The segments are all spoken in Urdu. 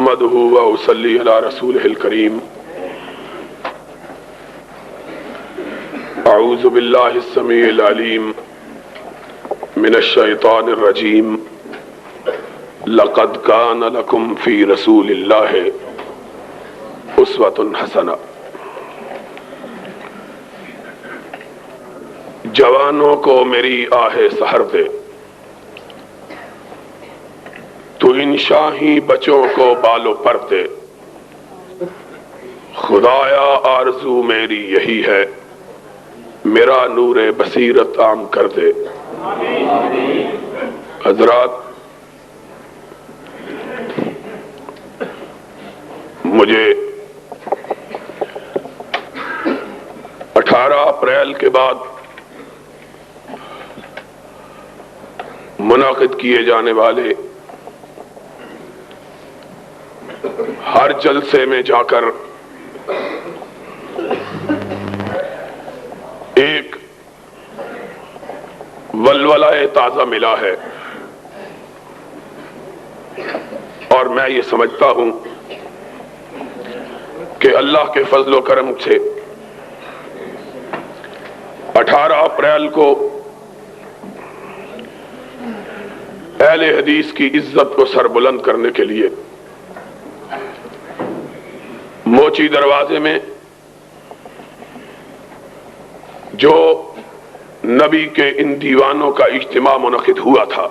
احمدہ و اصلی علی رسولہ الکریم اعوذ باللہ السمیع العلیم من الشیطان الرجیم لقد کان لکم فی رسول اللہ اسوۃ حسنہ۔ جوانوں کو میری آہ سحر دے، تو ان شاہی بچوں کو بال و پر دے۔ خدایا آرزو میری یہی ہے، میرا نور بصیرت عام کر دے۔ حضرات، مجھے 18 اپریل کے بعد منعقد کیے جانے والے ہر جلسے میں جا کر ایک ولولہ تازہ ملا ہے، اور میں یہ سمجھتا ہوں کہ اللہ کے فضل و کرم سے 18 اپریل کو اہل حدیث کی عزت کو سربلند کرنے کے لیے موچی دروازے میں جو نبی کے ان دیوانوں کا اجتماع منعقد ہوا تھا،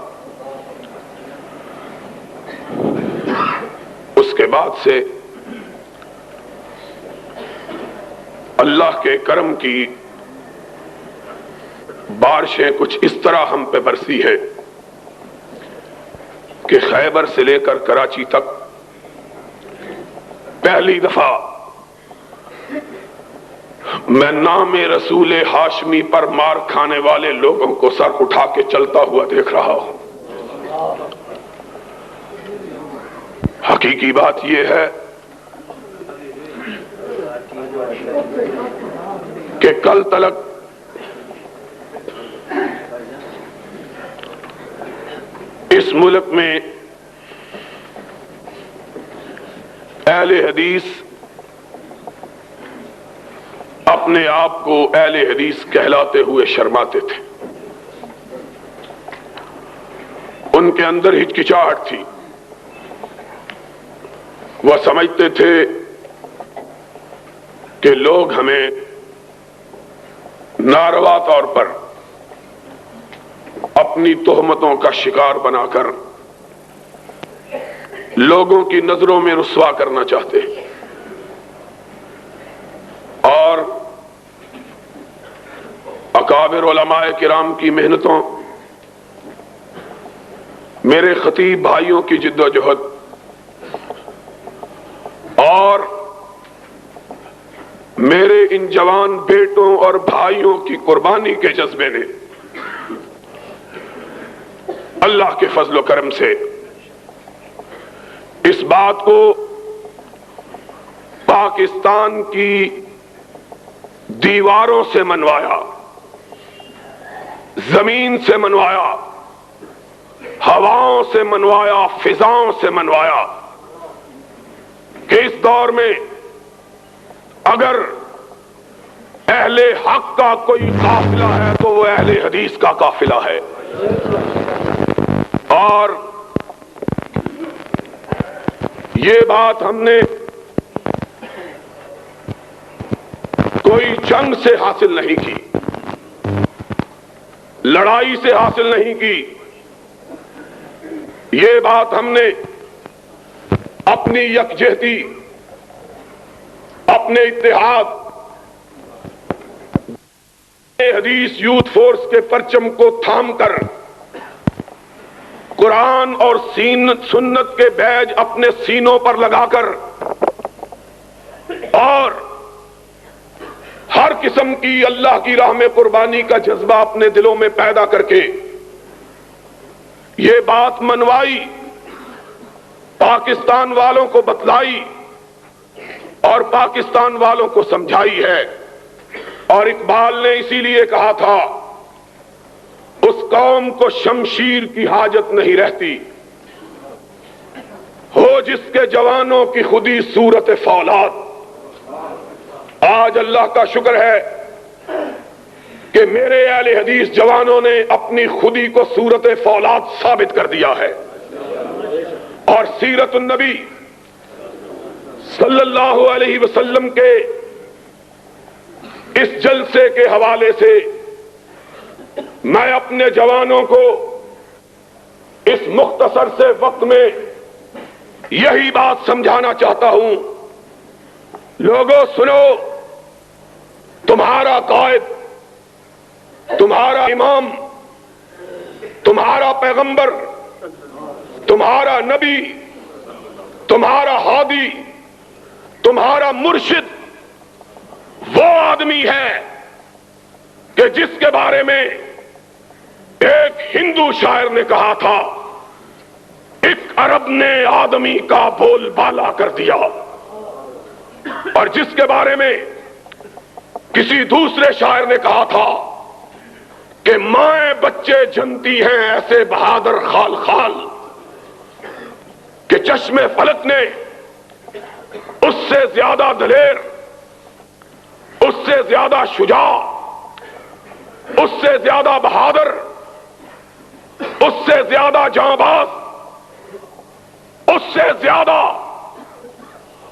اس کے بعد سے اللہ کے کرم کی بارشیں کچھ اس طرح ہم پہ برسی ہے کہ خیبر سے لے کر کراچی تک پہلی دفعہ میں نام رسول ہاشمی پر مار کھانے والے لوگوں کو سر اٹھا کے چلتا ہوا دیکھ رہا ہوں۔ حقیقی بات یہ ہے کہ کل تلک اس ملک میں اہل حدیث اپنے آپ کو اہل حدیث کہلاتے ہوئے شرماتے تھے۔ ان کے اندر ہچکچاہٹ تھی، وہ سمجھتے تھے کہ لوگ ہمیں ناروا طور پر اپنی تہمتوں کا شکار بنا کر لوگوں کی نظروں میں رسوا کرنا چاہتے ہیں، اور اکابر علماء کرام کی محنتوں، میرے خطیب بھائیوں کی جد و جہد اور میرے ان جوان بیٹوں اور بھائیوں کی قربانی کے جذبے نے اللہ کے فضل و کرم سے اس بات کو پاکستان کی دیواروں سے منوایا، زمین سے منوایا، ہواؤں سے منوایا، فضاؤں سے منوایا کہ اس دور میں اگر اہل حق کا کوئی قافلہ ہے تو وہ اہل حدیث کا قافلہ ہے۔ اور یہ بات ہم نے کوئی جنگ سے حاصل نہیں کی، لڑائی سے حاصل نہیں کی، یہ بات ہم نے اپنی یکجہتی، اپنے اتحاد، حدیث یوتھ فورس کے پرچم کو تھام کر، قرآن اور سنت کے بیج اپنے سینوں پر لگا کر، اور ہر قسم کی اللہ کی راہ میں قربانی کا جذبہ اپنے دلوں میں پیدا کر کے یہ بات منوائی، پاکستان والوں کو بتلائی اور پاکستان والوں کو سمجھائی ہے۔ اور اقبال نے اسی لیے کہا تھا، اس قوم کو شمشیر کی حاجت نہیں رہتی، ہو جس کے جوانوں کی خودی صورت فولاد. آج اللہ کا شکر ہے کہ میرے اہل حدیث جوانوں نے اپنی خودی کو صورت فولاد ثابت کر دیا ہے، اور سیرت النبی صلی اللہ علیہ وسلم کے اس جلسے کے حوالے سے میں اپنے جوانوں کو اس مختصر سے وقت میں یہی بات سمجھانا چاہتا ہوں. لوگوں سنو، تمہارا قائد، تمہارا امام، تمہارا پیغمبر، تمہارا نبی، تمہارا ہادی، تمہارا مرشد وہ آدمی ہے کہ جس کے بارے میں ایک ہندو شاعر نے کہا تھا، ایک عرب نے آدمی کا بول بالا کر دیا، اور جس کے بارے میں کسی دوسرے شاعر نے کہا تھا کہ مائیں بچے جنتی ہیں ایسے بہادر خال خال کہ چشم فلک نے اس سے زیادہ دلیر، اس سے زیادہ شجاع، اس سے زیادہ بہادر، اس سے زیادہ جانباز، اس سے زیادہ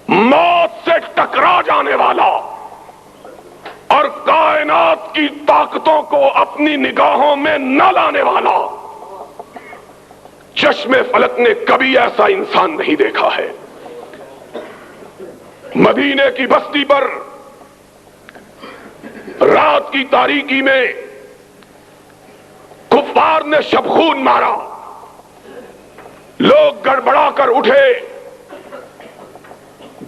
موت سے ٹکرا جانے والا اور کائنات کی طاقتوں کو اپنی نگاہوں میں نہ لانے والا چشم فلک نے کبھی ایسا انسان نہیں دیکھا ہے. مدینے کی بستی پر رات کی تاریکی میں کفار نے شبخون مارا، لوگ گڑبڑا کر اٹھے،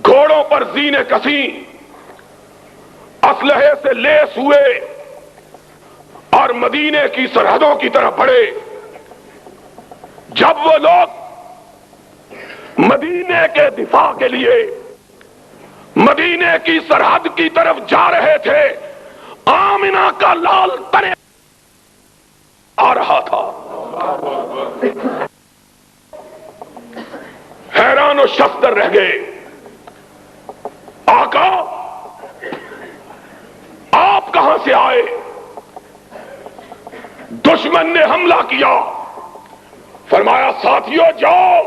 گھوڑوں پر زینے کسیں، اسلحے سے لیس ہوئے اور مدینے کی سرحدوں کی طرف بڑھے. جب وہ لوگ مدینے کے دفاع کے لیے مدینے کی سرحد کی طرف جا رہے تھے، آمنہ کا لال تنے آ رہا تھا. حیران و شفتر رہ گئے. آقا آپ کہاں سے آئے؟ دشمن نے حملہ کیا. فرمایا ساتھیو جاؤ،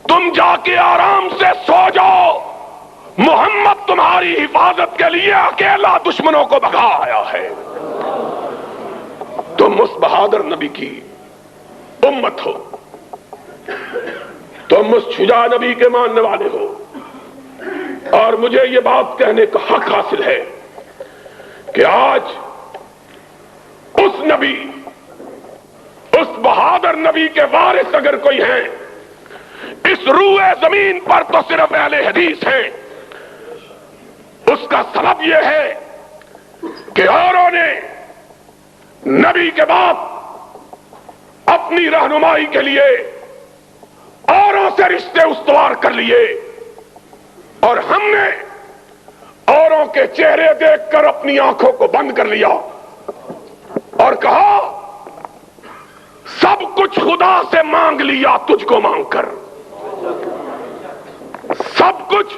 تم جا کے آرام سے سو جاؤ، محمد تمہاری حفاظت کے لیے اکیلا دشمنوں کو بھگا آیا ہے. تم اس بہادر نبی کی امت ہو، تم اس شجاع نبی کے ماننے والے ہو، اور مجھے یہ بات کہنے کا حق حاصل ہے کہ آج اس نبی، اس بہادر نبی کے وارث اگر کوئی ہیں اس روئے زمین پر تو صرف اہل حدیث ہیں. اس کا سبب یہ ہے کہ اوروں نے نبی کے بعد اپنی رہنمائی کے لیے اوروں سے رشتے استوار کر لیے، اور ہم نے اوروں کے چہرے دیکھ کر اپنی آنکھوں کو بند کر لیا اور کہا سب کچھ خدا سے مانگ لیا تجھ کو مانگ کر، سب کچھ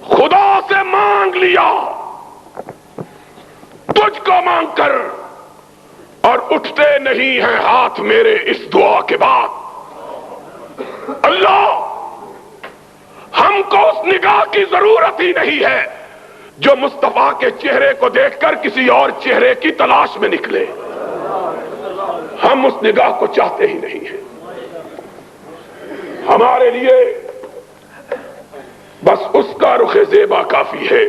خدا سے مانگ لیا تجھ کو مانگ کر، اور اٹھتے نہیں ہیں ہاتھ میرے اس دعا کے بعد. اللہ ہم کو اس نگاہ کی ضرورت ہی نہیں ہے جو مصطفیٰ کے چہرے کو دیکھ کر کسی اور چہرے کی تلاش میں نکلے. ہم اس نگاہ کو چاہتے ہی نہیں ہیں. ہمارے لیے بس اس کا رخ زیبا کافی ہے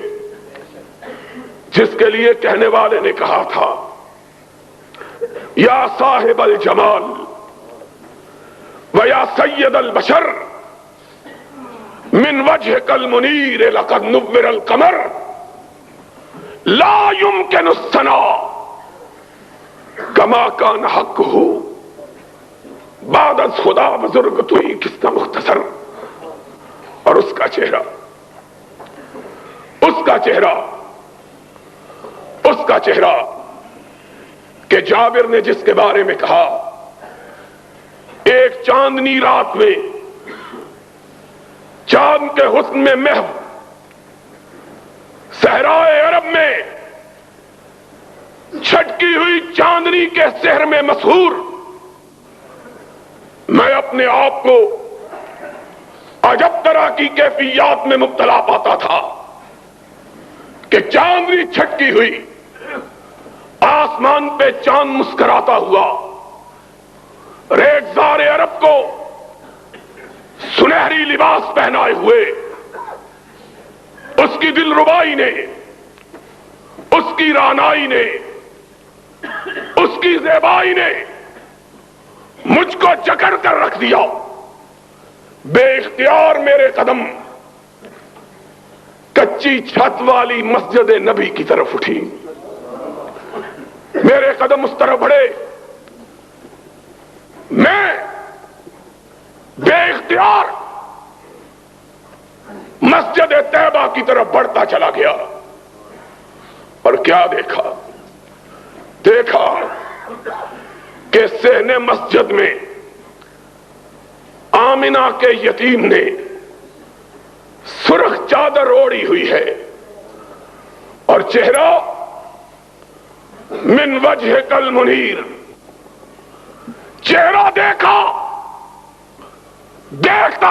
جس کے لیے کہنے والے نے کہا تھا یا صاحب الجمال و یا سید البشر من وجهك المنیر لقد نور القمر لا يمكن الثناء كما كان حقه بعد از خدا بزرگ تو ہی کس مختصر. اور اس کا چہرہ، اس کا چہرہ، اس کا چہرہ کہ جابر نے جس کے بارے میں کہا ایک چاندنی رات میں چاند کے حسن میں محو صحرائے عرب میں چھٹکی ہوئی چاندنی کے سحر میں مسحور میں اپنے آپ کو عجب طرح کی کیفیات میں مبتلا پاتا تھا کہ چاندنی چھٹکی ہوئی، آسمان پہ چاند مسکراتا ہوا، ریگزار عرب کو سنہری لباس پہنائے ہوئے، اس کی دل ربائی نے، اس کی رعنائی نے، اس کی زیبائی نے مجھ کو جکڑ کر رکھ دیا۔ بے اختیار میرے قدم کچی چھت والی مسجد نبی کی طرف اٹھی، میرے قدم اس طرف بڑھے، میں بے اختیار مسجد طیبہ کی طرف بڑھتا چلا گیا، اور کیا دیکھا کہ صحن مسجد میں آمنہ کے یتیم نے سرخ چادر اوڑی ہوئی ہے، اور چہرہ من وجہ کل منیر، چہرہ دیکھتا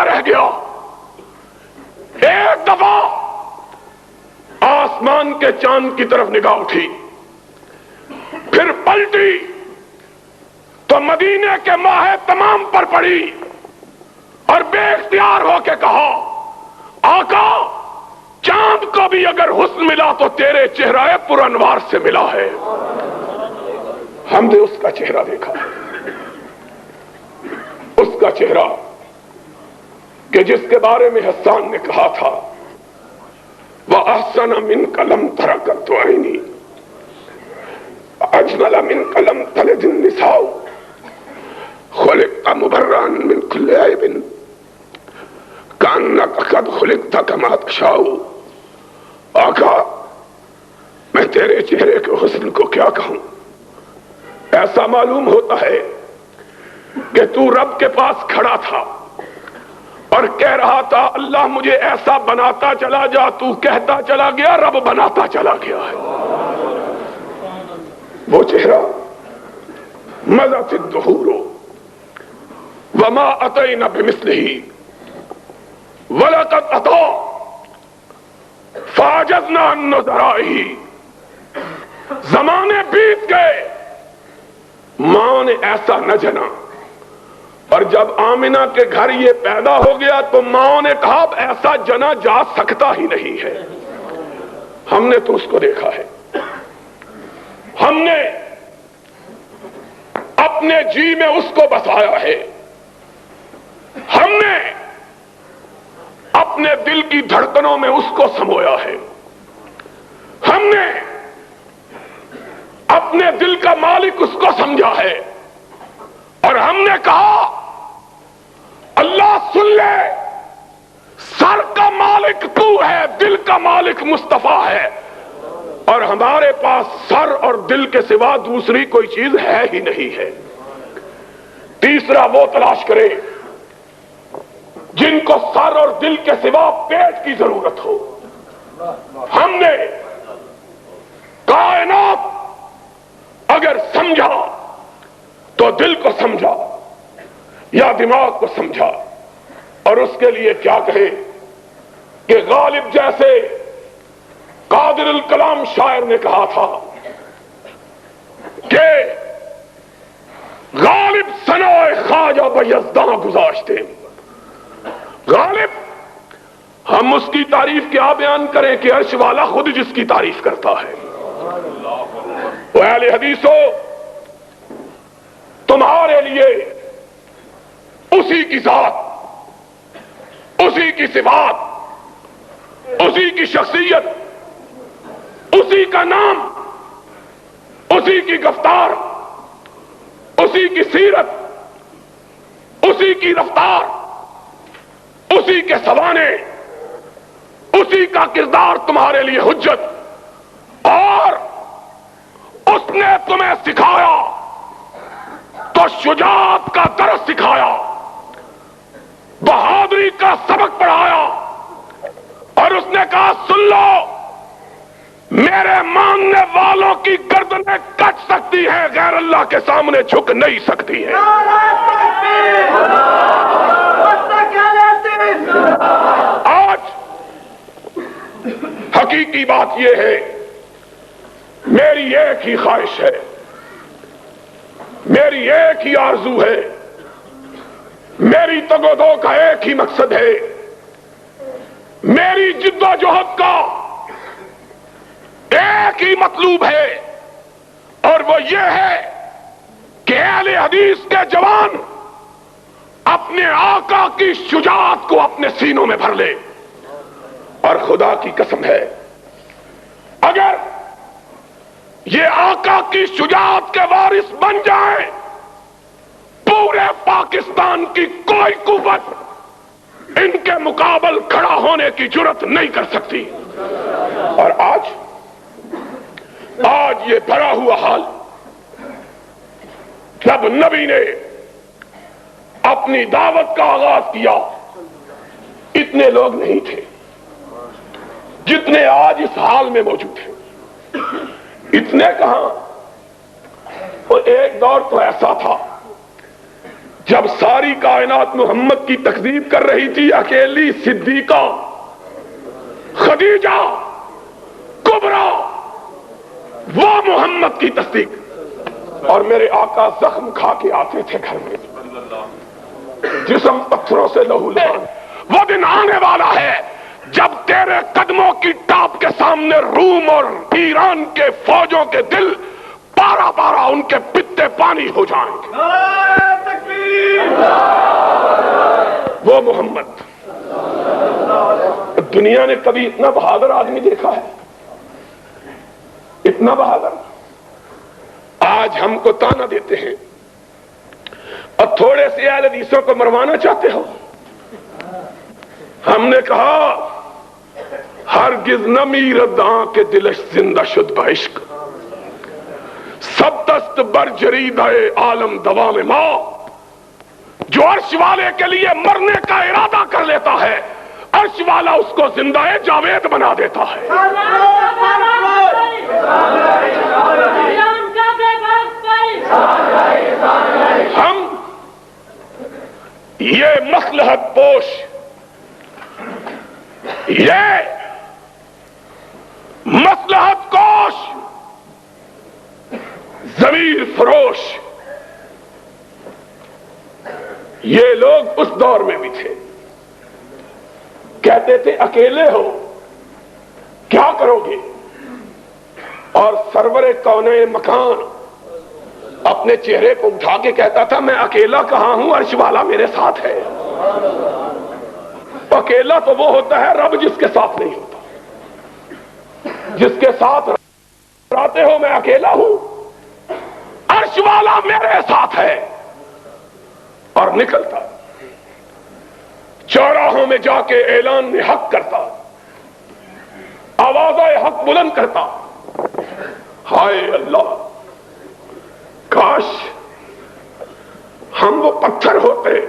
رہ گیا۔ ایک دفعہ آسمان کے چاند کی طرف نگاہ اٹھی، پھر پلٹی تو مدینے کے ماہ تمام پر پڑی، اور بے اختیار ہو کے کہا، آقا چاند کو بھی اگر حسن ملا تو تیرے چہرہ پر انوار سے ملا ہے۔ ہم نے اس کا چہرہ دیکھا، اس کا چہرہ کہ جس کے بارے میں حسان نے کہا تھا، وَأَحْسَنَ مِنْكَ لَمْ تَرَكَتْ عَيْنِي أَجْمَلَ مِنْكَ لَمْ تَلِدِ النِّسَاءُ خُلِقْتَ مُبَرًّا مِنْ كُلِّ عَيْبٍ كَأَنَّكَ قَدْ خُلِقْتَ كَمَا تَشَاءُ۔ آقا میں تیرے چہرے کے حسن کو کیا کہوں، ایسا معلوم ہوتا ہے کہ تو رب کے پاس کھڑا تھا اور کہہ رہا تھا، اللہ مجھے ایسا بناتا چلا جا، تو کہتا چلا گیا، رب بناتا چلا گیا ہے۔ وہ چہرہ مَضَتِ الدُّهُورُ وَمَا أَتَيْنَا بِمِثْلِهِ وَلَقَدْ أَتَىٰ فَعَجَزْنَا عَن نُّظَرَائِهِ۔ زمانے بیت گئے، ماں نے ایسا نہ جنا، اور جب آمنہ کے گھر یہ پیدا ہو گیا تو ماں نے کہا اب ایسا جنا جا سکتا ہی نہیں ہے۔ ہم نے تو اس کو دیکھا ہے، ہم نے اپنے جی میں اس کو بسایا ہے، ہم نے اپنے دل کی دھڑکنوں میں اس کو سمویا ہے، ہم نے اپنے دل کا مالک اس کو سمجھا ہے، اور ہم نے کہا اللہ سن لے، سر کا مالک تو ہے، دل کا مالک مصطفیٰ ہے، اور ہمارے پاس سر اور دل کے سوا دوسری کوئی چیز ہے ہی نہیں ہے۔ تیسرا وہ تلاش کرے جن کو سر اور دل کے سوا پیٹ کی ضرورت ہو۔ ہم نے کائنات اگر سمجھا تو دل کو سمجھا یا دماغ کو سمجھا، اور اس کے لیے کیا کہے کہ غالب جیسے قادر الکلام شاعر نے کہا تھا کہ غالب ثنائے خواجہ بیزداں گذاشتے۔ غالب، ہم اس کی تعریف کیا بیان کریں کہ عرش والا خود جس کی تعریف کرتا ہے۔ وہ اہل حدیثو، تمہارے لیے اسی کی ذات، اسی کی صفات، اسی کی شخصیت، اسی کا نام، اسی کی گفتار، اسی کی سیرت، اسی کی رفتار، اسی کے سوانے، اسی کا کردار تمہارے لیے حجت، اور اس نے تمہیں سکھایا تو کو شجاعت کا درس سکھایا، بہادری کا سبق پڑھایا، اور اس نے کہا سن لو، میرے ماننے والوں کی گردنیں کٹ سکتی ہیں، غیر اللہ کے سامنے جھک نہیں سکتی ہیں۔ آج حقیقی بات یہ ہے، میری ایک ہی خواہش ہے، میری ایک ہی آرزو ہے، میری تگ و دو کا ایک ہی مقصد ہے، میری جد و جہد کا ایک ہی مطلوب ہے، اور وہ یہ ہے کہ اہل حدیث کے جوان اپنے آقا کی شجاعت کو اپنے سینوں میں بھر لے۔ اور خدا کی قسم ہے، اگر یہ آقا کی شجاعت کے وارث بن جائیں، پورے پاکستان کی کوئی قوت ان کے مقابل کھڑا ہونے کی جرات نہیں کر سکتی۔ اور آج یہ بھرا ہوا حال، جب نبی نے اپنی دعوت کا آغاز کیا، اتنے لوگ نہیں تھے جتنے آج اس حال میں موجود ہیں۔ اتنے کہاں، وہ ایک دور تو ایسا تھا جب ساری کائنات محمد کی تکذیب کر رہی تھی، اکیلی صدیقہ خدیجہ کبریٰ وہ محمد کی تصدیق، اور میرے آقا زخم کھا کے آتے تھے گھر میں، جسم پتھروں سے لہو لہان۔ وہ دن آنے والا ہے جب تیرے قدموں کی ٹاپ کے سامنے روم اور ایران کے فوجوں کے دل پارا پارا ان کے پتے پانی ہو جائیں گے۔ وہ محمد، دنیا نے کبھی اتنا بہادر آدمی دیکھا ہے؟ اتنا بہادر؟ آج ہم کو تانا دیتے ہیں اور تھوڑے سے اہل حدیثوں کو مروانا چاہتے ہو۔ ہم نے کہا ہرگز نہ میرد کے دلش زندہ شد بعشق، سب دست بر جریدہ عالم دوام ما، جو عرش والے کے لیے مرنے کا ارادہ کر لیتا ہے، عرش والا اس کو زندہ جاوید بنا دیتا ہے۔ ہم یہ مصلحت پوش، یہ مصلحت کوش، ضمیر فروش، یہ لوگ اس دور میں بھی تھے۔ کہتے تھے اکیلے ہو کیا کرو گے، اور سرور کونین مکان اپنے چہرے کو اٹھا کے کہتا تھا میں اکیلا کہاں ہوں، عرش والا میرے ساتھ ہے۔ اکیلا تو وہ ہوتا ہے رب جس کے ساتھ نہیں ہوتا، جس کے ساتھ رہتے ہو میں اکیلا ہوں، عرش والا میرے ساتھ ہے۔ اور نکلتا چوراہوں میں جا کے اعلان حق کرتا، آواز حق بلند کرتا، ہائے اللہ کاش ہم وہ پتھر ہوتے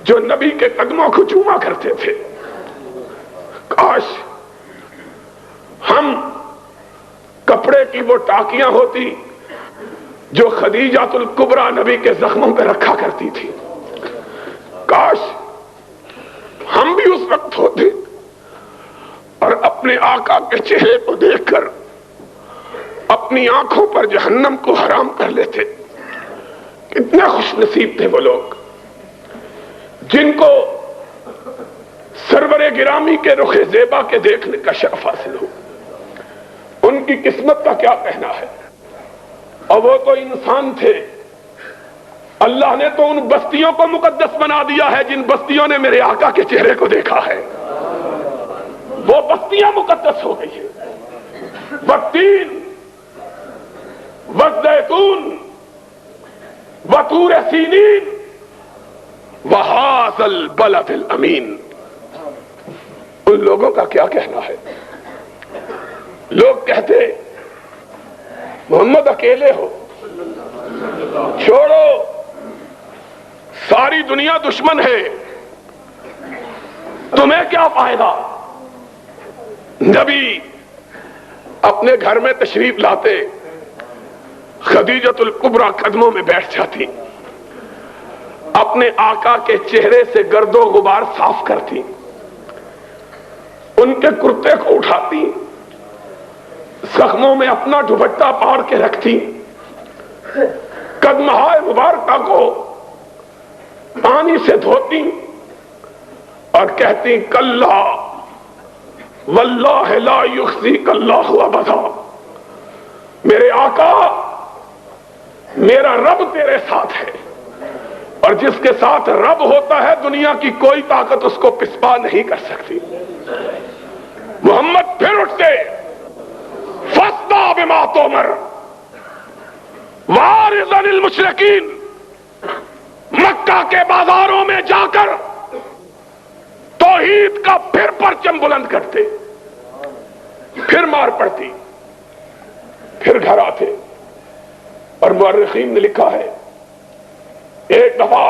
جو نبی کے قدموں کو چوما کرتے تھے، کاش ہم کپڑے کی وہ ٹاکیاں ہوتی جو خدیجہ الکبریٰ نبی کے زخموں پہ رکھا کرتی تھی، کاش ہم بھی اس وقت ہوتے اور اپنے آقا کے چہرے کو دیکھ کر اپنی آنکھوں پر جہنم کو حرام کر لیتے۔ کتنے خوش نصیب تھے وہ لوگ جن کو سرور گرامی کے رخ زیبا کے دیکھنے کا شرف حاصل ہو۔ ان کی قسمت کا کیا کہنا ہے، اور وہ تو انسان تھے، اللہ نے تو ان بستیوں کو مقدس بنا دیا ہے جن بستیوں نے میرے آقا کے چہرے کو دیکھا ہے، وہ بستیاں مقدس ہو گئی ہیں۔ والتین والزیتون وطور سینین وہذا البلد الامین، ان لوگوں کا کیا کہنا ہے؟ لوگ کہتے محمد اکیلے ہو، چھوڑو، ساری دنیا دشمن ہے، تمہیں کیا فائدہ؟ نبی اپنے گھر میں تشریف لاتے، خدیجۃ الکبریٰ قدموں میں بیٹھ جاتی، اپنے آقا کے چہرے سے گرد و غبار صاف کرتی، ان کے کرتے کو اٹھاتی، زخموں میں اپنا دوپٹہ پاڑ کے رکھتی، قدمہائے مبارکہ کو پانی سے دھوتی اور کہتی کلا واللہ لا یخزیک اللہ ابدا، میرے آقا میرا رب تیرے ساتھ ہے، اور جس کے ساتھ رب ہوتا ہے دنیا کی کوئی طاقت اس کو پسپا نہیں کر سکتی۔ محمد پھر اٹھتے، فاصدع بما تؤمر وَأَعْرِضْ عَنِ الْمُشْرِكِينَ، مکہ کے بازاروں میں جا کر توحید کا پھر پرچم بلند کرتے، پھر مار پڑتی، پھر گھر آتے۔ اور مورخین نے لکھا ہے ایک دفعہ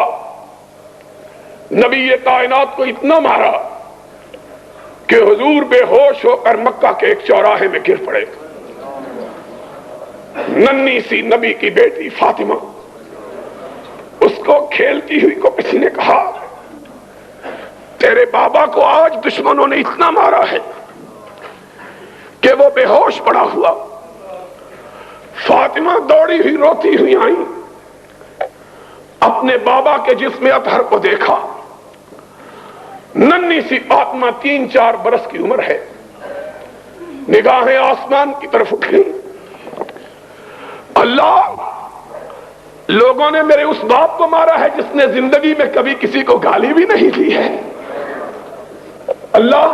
نبی کائنات کو اتنا مارا کہ حضور بے ہوش ہو کر مکہ کے ایک چوراہے میں گر پڑے۔ ننھی سی نبی کی بیٹی فاطمہ، اس کو کھیلتی ہوئی کو کسی نے کہا تیرے بابا کو آج دشمنوں نے اتنا مارا ہے کہ وہ بے ہوش پڑا ہوا۔ فاطمہ دوڑی ہوئی روتی ہوئی آئی، اپنے بابا کے جسم اطہر کو دیکھا، ننھی سی فاطمہ 3-4 برس کی عمر ہے، نگاہیں آسمان کی طرف اٹھی، اللہ لوگوں نے میرے اس باپ کو مارا ہے جس نے زندگی میں کبھی کسی کو گالی بھی نہیں دی ہے، اللہ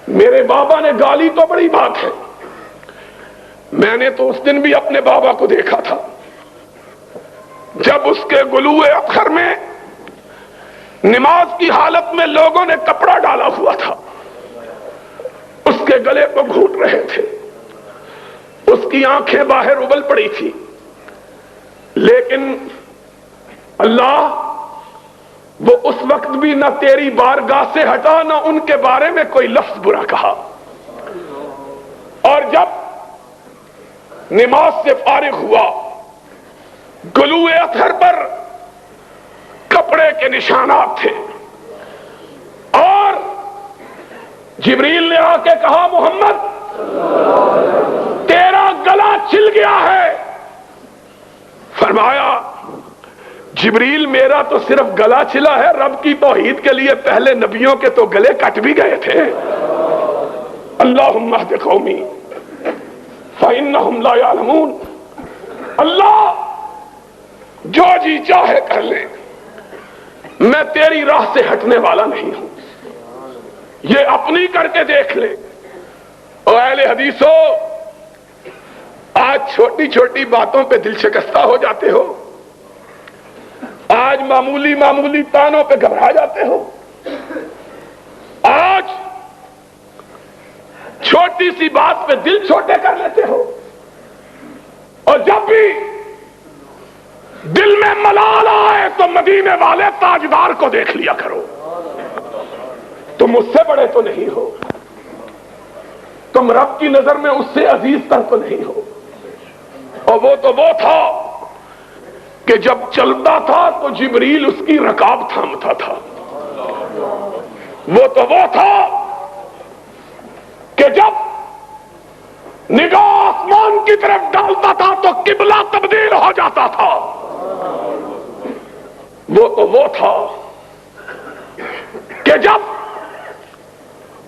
میرے بابا نے گالی تو بڑی بات ہے، میں نے تو اس دن بھی اپنے بابا کو دیکھا تھا جب اس کے گلوئے اطہر میں نماز کی حالت میں لوگوں نے کپڑا ڈالا ہوا تھا، اس کے گلے کو گھونٹ رہے تھے، اس کی آنکھیں باہر ابل پڑی تھی، لیکن اللہ وہ اس وقت بھی نہ تیری بارگاہ سے ہٹا، نہ ان کے بارے میں کوئی لفظ برا کہا۔ اور جب نماز سے فارغ ہوا، گلوئے اطہر پر کپڑے کے نشانات تھے، اور جبریل نے آ کے کہا محمد تیرا گلا چھل گیا ہے۔ فرمایا جبریل میرا تو صرف گلا چھلا ہے، رب کی توحید کے لیے پہلے نبیوں کے تو گلے کٹ بھی گئے تھے۔ اللہم اہد قومی فإنہم لا یعلمون، اللہ جو جی چاہے کر لے، میں تیری راہ سے ہٹنے والا نہیں ہوں، یہ اپنی کر کے دیکھ لے۔ اور اہل حدیثو، آج چھوٹی چھوٹی باتوں پہ دل شکستہ ہو جاتے ہو، آج معمولی معمولی تانوں پہ گھبرا جاتے ہو، آج چھوٹی سی بات پہ دل چھوٹے کر لیتے ہو، اور جب بھی دل میں ملال آئے تو مدینے والے تاجدار کو دیکھ لیا کرو، تم اس سے بڑے تو نہیں ہو، تم رب کی نظر میں اس سے عزیز تر تو نہیں ہو۔ اور وہ تو وہ تھا کہ جب چلتا تھا تو جبریل اس کی رکاب تھامتا تھا، وہ تو وہ تھا کہ جب نگاہ آسمان کی طرف ڈالتا تھا تو قبلہ تبدیل ہو جاتا تھا، وہ تو وہ تھا کہ جب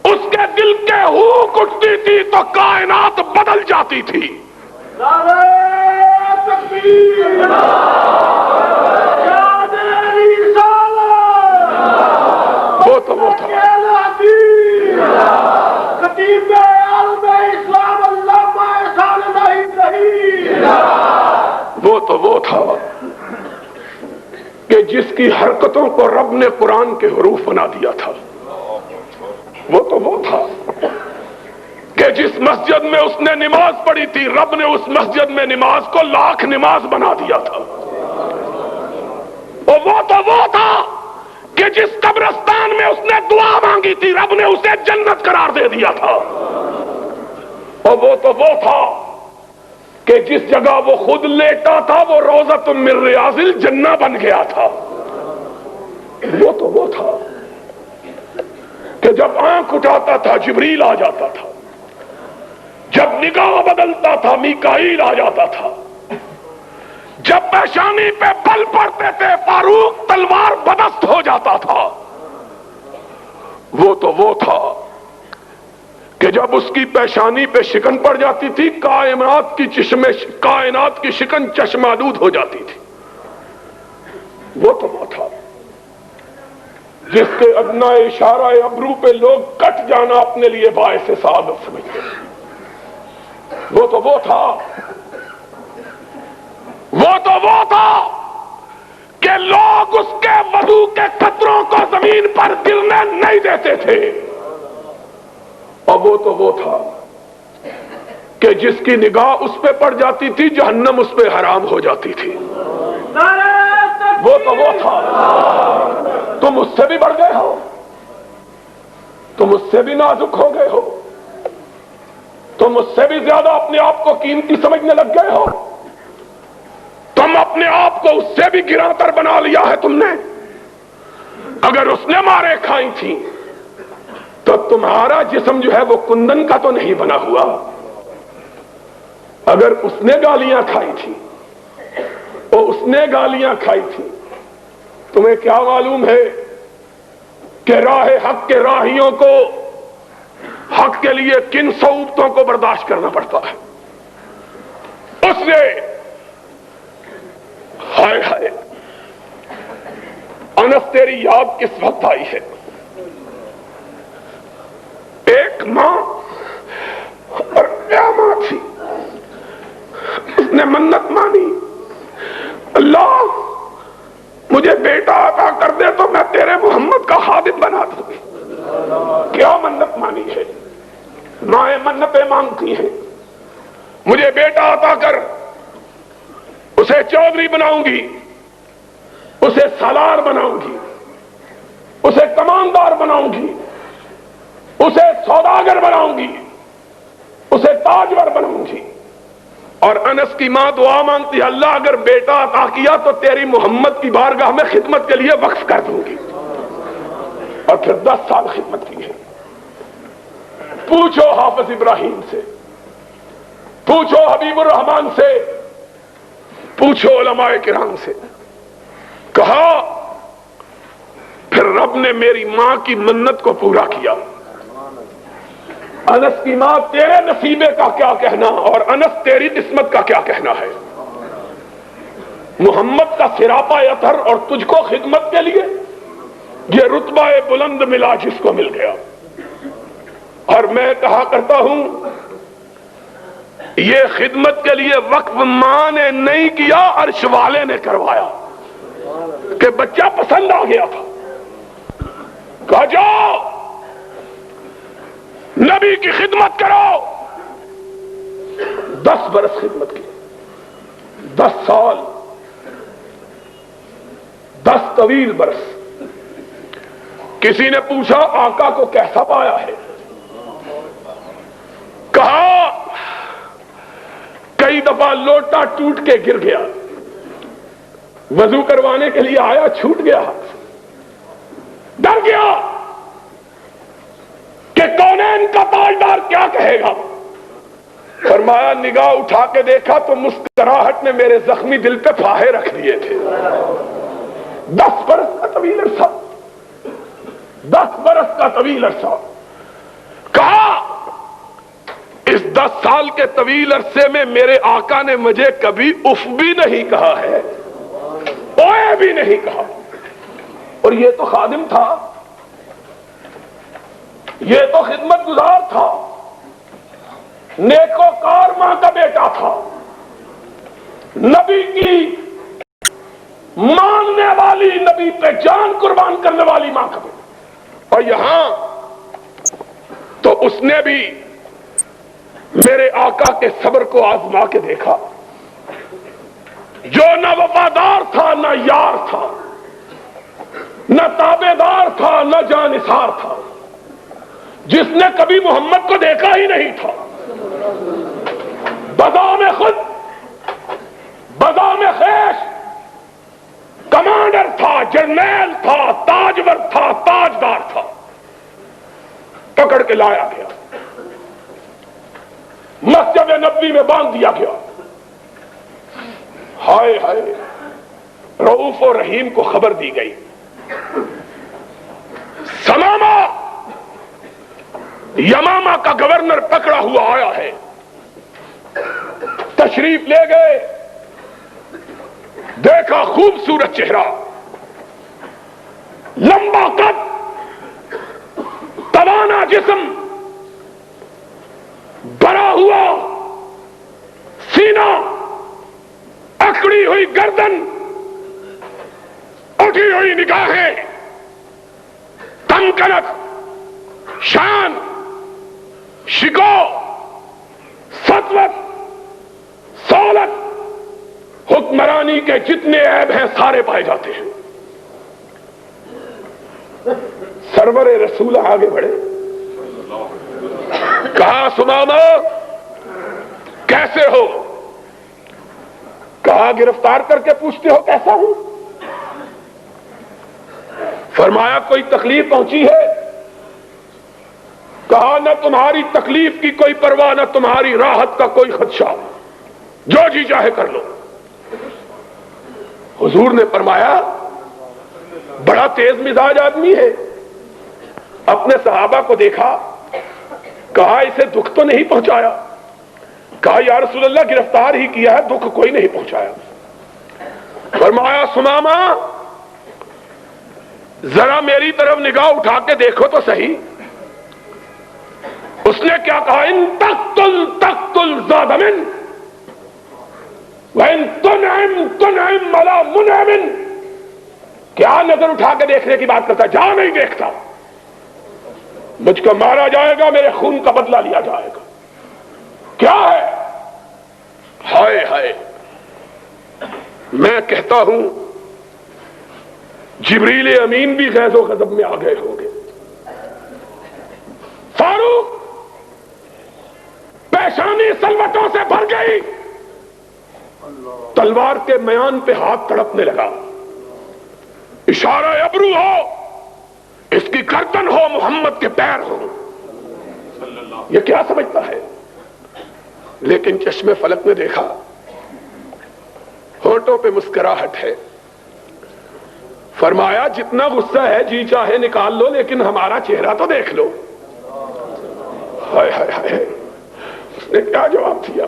اس کے دل کے ہوک اٹھتی تھی تو کائنات بدل جاتی تھی۔ وہ تو وہ تھا، وہ تو وہ تھا کہ جس کی حرکتوں کو رب نے قرآن کے حروف بنا دیا تھا، وہ تو وہ تھا کہ جس مسجد میں اس نے نماز پڑھی تھی رب نے اس مسجد میں نماز کو 1,00,000 نماز بنا دیا تھا. اور وہ تو وہ تھا کہ جس قبرستان میں اس نے دعا مانگی تھی رب نے اسے جنت قرار دے دیا تھا. اور وہ تو وہ تھا کہ جس جگہ وہ خود لیٹا تھا وہ روضۃ من ریاض الجنہ بن گیا تھا. وہ تو وہ تھا کہ جب آنکھ اٹھاتا تھا جبریل آ جاتا تھا، جب نگاہ بدلتا تھا میکائیل آ جاتا تھا، جب پیشانی پہ بل پڑتے تھے فاروق تلوار بدست ہو جاتا تھا. وہ تو وہ تھا کہ جب اس کی پیشانی پہ شکن پڑ جاتی تھی کائنات کی شکن چشمالود ہو جاتی تھی. وہ تو وہ تھا جس کے ادنا اشارہ ابرو پہ لوگ کٹ جانا اپنے لیے باعث سعادت سمجھتے. وہ تو وہ تھا کہ لوگ اس کے وضو کے قطروں کو زمین پر گرنے نہیں دیتے تھے. اور وہ تو وہ تھا کہ جس کی نگاہ اس پہ پڑ جاتی تھی جہنم اس پہ حرام ہو جاتی تھی. وہ تو وہ تھا. تم اس سے بھی بڑھ گئے ہو، تم اس سے بھی نازک ہو گئے ہو، تم اس سے بھی زیادہ اپنے آپ کو قیمتی سمجھنے لگ گئے ہو، تم اپنے آپ کو اس سے بھی گراں تر بنا لیا ہے تم نے. اگر اس نے مارے کھائی تھی تو تمہارا جسم جو ہے وہ کندن کا تو نہیں بنا ہوا. اگر اس نے گالیاں کھائی تھی تمہیں کیا معلوم ہے کہ راہ حق کے راہیوں کو حق کے لیے کن صعوبتوں کو برداشت کرنا پڑتا ہے. اس نے ہائے ہائے انس تیری یاد کس وقت آئی ہے. ایک ماں اور کیا ماں تھی، اس نے منت مانی اللہ مجھے بیٹا عطا کر دے تو میں تیرے محمد کا خادم بنا دوں گی. کیا منت مانی ہے. مائیں منتیں مانگتی ہیں مجھے بیٹا عطا کر، اسے چودھری بناؤں گی، اسے سالار بناؤں گی، اسے کماندار بناؤں گی، اسے سوداگر بناؤں گی، اسے تاجور بناؤں گی. اور انس کی ماں دعا مانگتی ہے اللہ اگر بیٹا عطا کیا تو تیری محمد کی بارگاہ میں خدمت کے لیے وقف کر دوں گی. اور پھر 10 سال خدمت کی ہے. پوچھو حافظ ابراہیم سے، پوچھو حبیب الرحمان سے، پوچھو علماء کرام سے. کہا پھر رب نے میری ماں کی منت کو پورا کیا. انس کی ماں تیرے نصیبے کا کیا کہنا اور انس تیری قسمت کا کیا کہنا ہے. محمد کا سراپا اطہر اور تجھ کو خدمت کے لیے یہ رتبہ بلند ملا جس کو مل گیا. اور میں کہا کرتا ہوں یہ خدمت کے لیے وقف ماں نے نہیں کیا عرش والے نے کروایا کہ بچہ پسند آ گیا تھا. کہا جاؤ نبی کی خدمت کرو. 10 برس خدمت کی، 10 سال، 10 طویل برس. کسی نے پوچھا آقا کو کیسا پایا ہے؟ کہا کئی دفعہ لوٹا ٹوٹ کے گر گیا، وضو کروانے کے لیے آیا چھوٹ گیا، ڈر گیا کہ کونین کا تاجدار کیا کہے گا. فرمایا نگاہ اٹھا کے دیکھا تو مسکراہٹ نے میرے زخمی دل پہ پھاہے رکھ دیے تھے. 10 برس کا طویل عرصہ، 10 برس کا طویل عرصہ. کہا اس 10 سال کے طویل عرصے میں میرے آقا نے مجھے کبھی اف بھی نہیں کہا ہے، اوئے بھی نہیں کہا. اور یہ تو خادم تھا، یہ تو خدمت گزار تھا، نیکوکار ماں کا بیٹا تھا، نبی کی ماننے والی، نبی پہ جان قربان کرنے والی ماں کا بیٹا. اور یہاں تو اس نے بھی میرے آقا کے صبر کو آزما کے دیکھا، جو نہ وفادار تھا نہ یار تھا، نہ تابع دار تھا نہ جانثار تھا، جس نے کبھی محمد کو دیکھا ہی نہیں تھا، بذام خود بذام خیش کمانڈر تھا، جرنیل تھا، تاجور تھا، تاجدار تھا، پکڑ کے لایا گیا، مسجد نبوی میں باندھ دیا گیا۔ ہائے ہائے، رؤوف و رحیم کو خبر دی گئی، سمامہ یمامہ کا گورنر پکڑا ہوا آیا ہے، تشریف لے گئے، دیکھا خوبصورت چہرہ، لمبا قد، توانا جسم، بھرا ہوا سینہ، اکڑی ہوئی گردن، اٹھی ہوئی نگاہیں، تمکنت، شان، شکو، سطوت، سولت، حکمرانی کے جتنے عیب ہیں سارے پائے جاتے ہیں۔ سرور رسول آگے بڑھے، کہا سمامہ کیسے ہو؟ کہا گرفتار کر کے پوچھتے ہو کیسا ہوں؟ فرمایا کوئی تکلیف پہنچی ہے؟ کہا نہ تمہاری تکلیف کی کوئی پرواہ، نہ تمہاری راحت کا کوئی خدشہ، جو جی چاہے کر لو۔ حضور نے فرمایا بڑا تیز مزاج آدمی ہے، اپنے صحابہ کو دیکھا، کہا اسے دکھ تو نہیں پہنچایا؟ کہا یا رسول اللہ گرفتار ہی کیا ہے، دکھ کوئی نہیں پہنچایا۔ فرمایا سمامہ ذرا میری طرف نگاہ اٹھا کے دیکھو تو صحیح۔ اس نے کیا کہا؟ ان تقتل تقتل زاد من وَإِن تُنْعِمْ تُنْعِمْ عَلَى مُنْعِمٍ۔ کیا نظر اٹھا کے دیکھنے کی بات کرتا؟ جا نہیں دیکھتا، مجھ کو مارا جائے گا، میرے خون کا بدلہ لیا جائے گا۔ کیا ہے؟ ہائے ہائے، میں کہتا ہوں جبریل امین بھی غیظ و غضب میں آ گئے ہوں گے۔ فاروق پیشانی سلوٹوں سے بھر گئی، تلوار کے میان پہ ہاتھ تڑپنے لگا، اشارہ ابرو ہو، اس کی گردن ہو، محمد کے پیر ہو۔ یہ کیا سمجھتا ہے؟ لیکن چشم فلک نے دیکھا، ہونٹوں پہ مسکراہٹ ہے۔ فرمایا جتنا غصہ ہے جی چاہے نکال لو، لیکن ہمارا چہرہ تو دیکھ لو۔ ہائے ہائے ہائے، اس نے کیا جواب دیا؟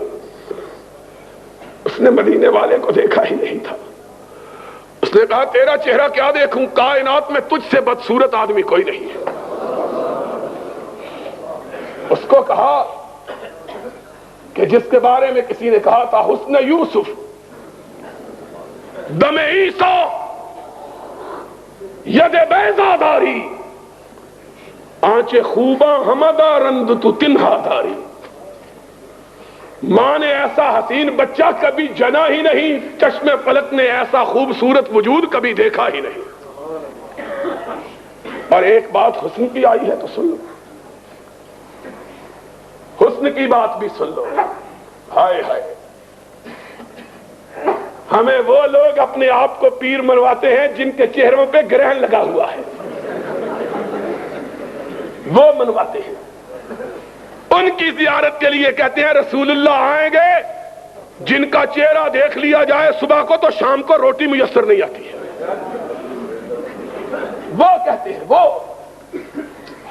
اس نے مدینے والے کو دیکھا ہی نہیں تھا۔ اس نے کہا تیرا چہرہ کیا دیکھوں، کائنات میں تجھ سے بدصورت آدمی کوئی نہیں ہے۔ اس کو کہا کہ جس کے بارے میں کسی نے کہا تھا حسن یوسف دم عیسیٰ ید بیضا داری، آنچ خوباں ہمدا رند تو تنہا داری۔ ماں نے ایسا حسین بچہ کبھی جنا ہی نہیں، چشم فلک نے ایسا خوبصورت وجود کبھی دیکھا ہی نہیں۔ اور ایک بات حسن کی آئی ہے تو سن لو، حسن کی بات بھی سن لو۔ ہائے ہائے، ہمیں وہ لوگ اپنے آپ کو پیر منواتے ہیں جن کے چہروں پہ گرہن لگا ہوا ہے، وہ منواتے ہیں۔ ان کی زیارت کے لیے کہتے ہیں رسول اللہ آئیں گے، جن کا چہرہ دیکھ لیا جائے صبح کو تو شام کو روٹی میسر نہیں آتی ہے، وہ کہتے ہیں وہ۔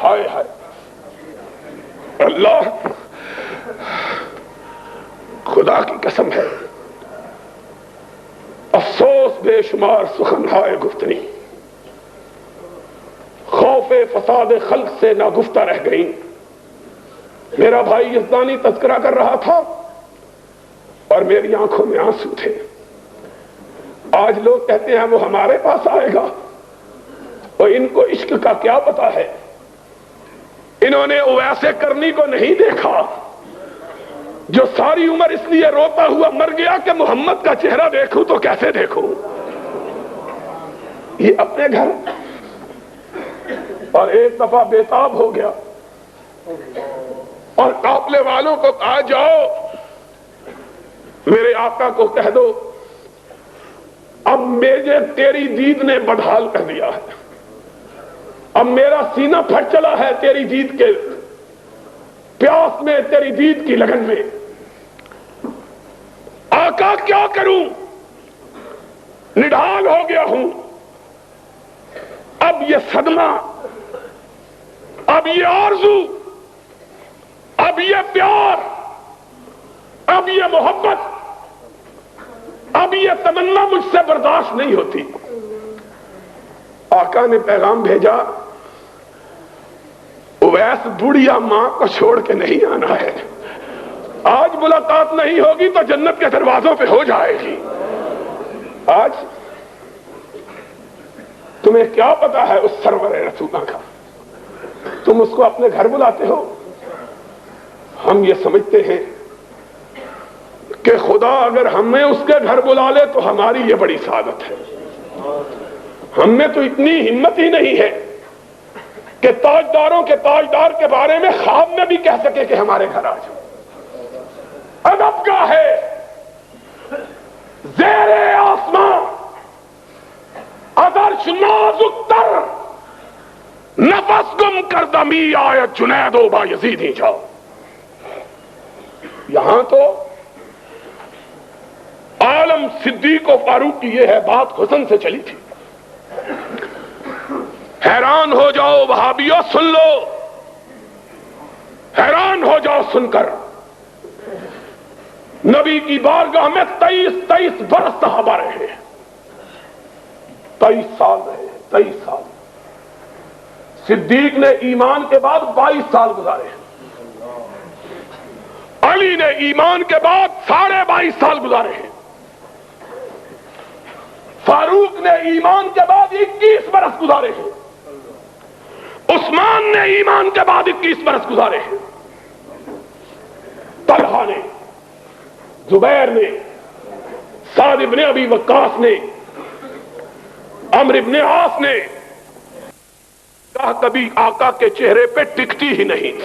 ہائے ہائے، اللہ خدا کی قسم ہے، افسوس بے شمار سخن ہائے گفتنی، خوف فساد خلق سے ناگفتہ رہ گئی۔ میرا بھائی یزدانی تذکرہ کر رہا تھا اور میری آنکھوں میں آنسو تھے۔ آج لوگ کہتے ہیں وہ ہمارے پاس آئے گا، اور ان کو عشق کا کیا پتا ہے، انہوں نے ویسے کرنی کو نہیں دیکھا، جو ساری عمر اس لیے روتا ہوا مر گیا کہ محمد کا چہرہ دیکھوں تو کیسے دیکھوں، یہ اپنے گھر اور ایک دفعہ بےتاب ہو گیا اور قافلے والوں کو کہا جاؤ میرے آقا کو کہہ دو اب مجھے تیری دید نے بدحال کر دیا ہے، اب میرا سینہ پھٹ چلا ہے تیری دید کے پیاس میں، تیری دید کی لگن میں، آقا کیا کروں، نڈھال ہو گیا ہوں، اب یہ صدمہ، اب یہ آرزو، اب یہ پیار، اب یہ محبت، اب یہ تمنا مجھ سے برداشت نہیں ہوتی۔ آقا نے پیغام بھیجا اویس بڑھیا ماں کو چھوڑ کے نہیں آنا ہے، آج ملاقات نہیں ہوگی تو جنت کے دروازوں پہ ہو جائے گی۔ آج تمہیں کیا پتا ہے اس سرور رسولہ کا، تم اس کو اپنے گھر بلاتے ہو۔ ہم یہ سمجھتے ہیں کہ خدا اگر ہمیں اس کے گھر بلا لے تو ہماری یہ بڑی سعادت ہے۔ ہم میں تو اتنی ہمت ہی نہیں ہے کہ تاجداروں کے تاجدار کے بارے میں خواب میں بھی کہہ سکے کہ ہمارے گھر آ جاؤ۔ ادب کا ہے زیر آسمان ادرش نازک تر نفس گم کردمی آیت جنید و با یزیدی جاؤ۔ یہاں تو عالم صدیق و فاروق کی یہ ہے بات حسن سے چلی تھی۔ حیران ہو جاؤ وہابیو سن لو، حیران ہو جاؤ سن کر، نبی کی بارگاہ میں 23 برس صحابہ رہے، 23 سال رہے، 23 سال۔ صدیق نے ایمان کے بعد 22 سال گزارے، علی نے ایمان کے بعد 22.5 سال گزارے ہیں، فاروق نے ایمان کے بعد 21 برس گزارے ہیں، عثمان نے ایمان کے بعد 21 برس گزارے ہیں، طلحہ نے، زبیر نے، سعد ابن ابی وقاص نے، عمرو ابن عاص نے کبھی آقا کے چہرے پہ ٹکتی ہی نہیں،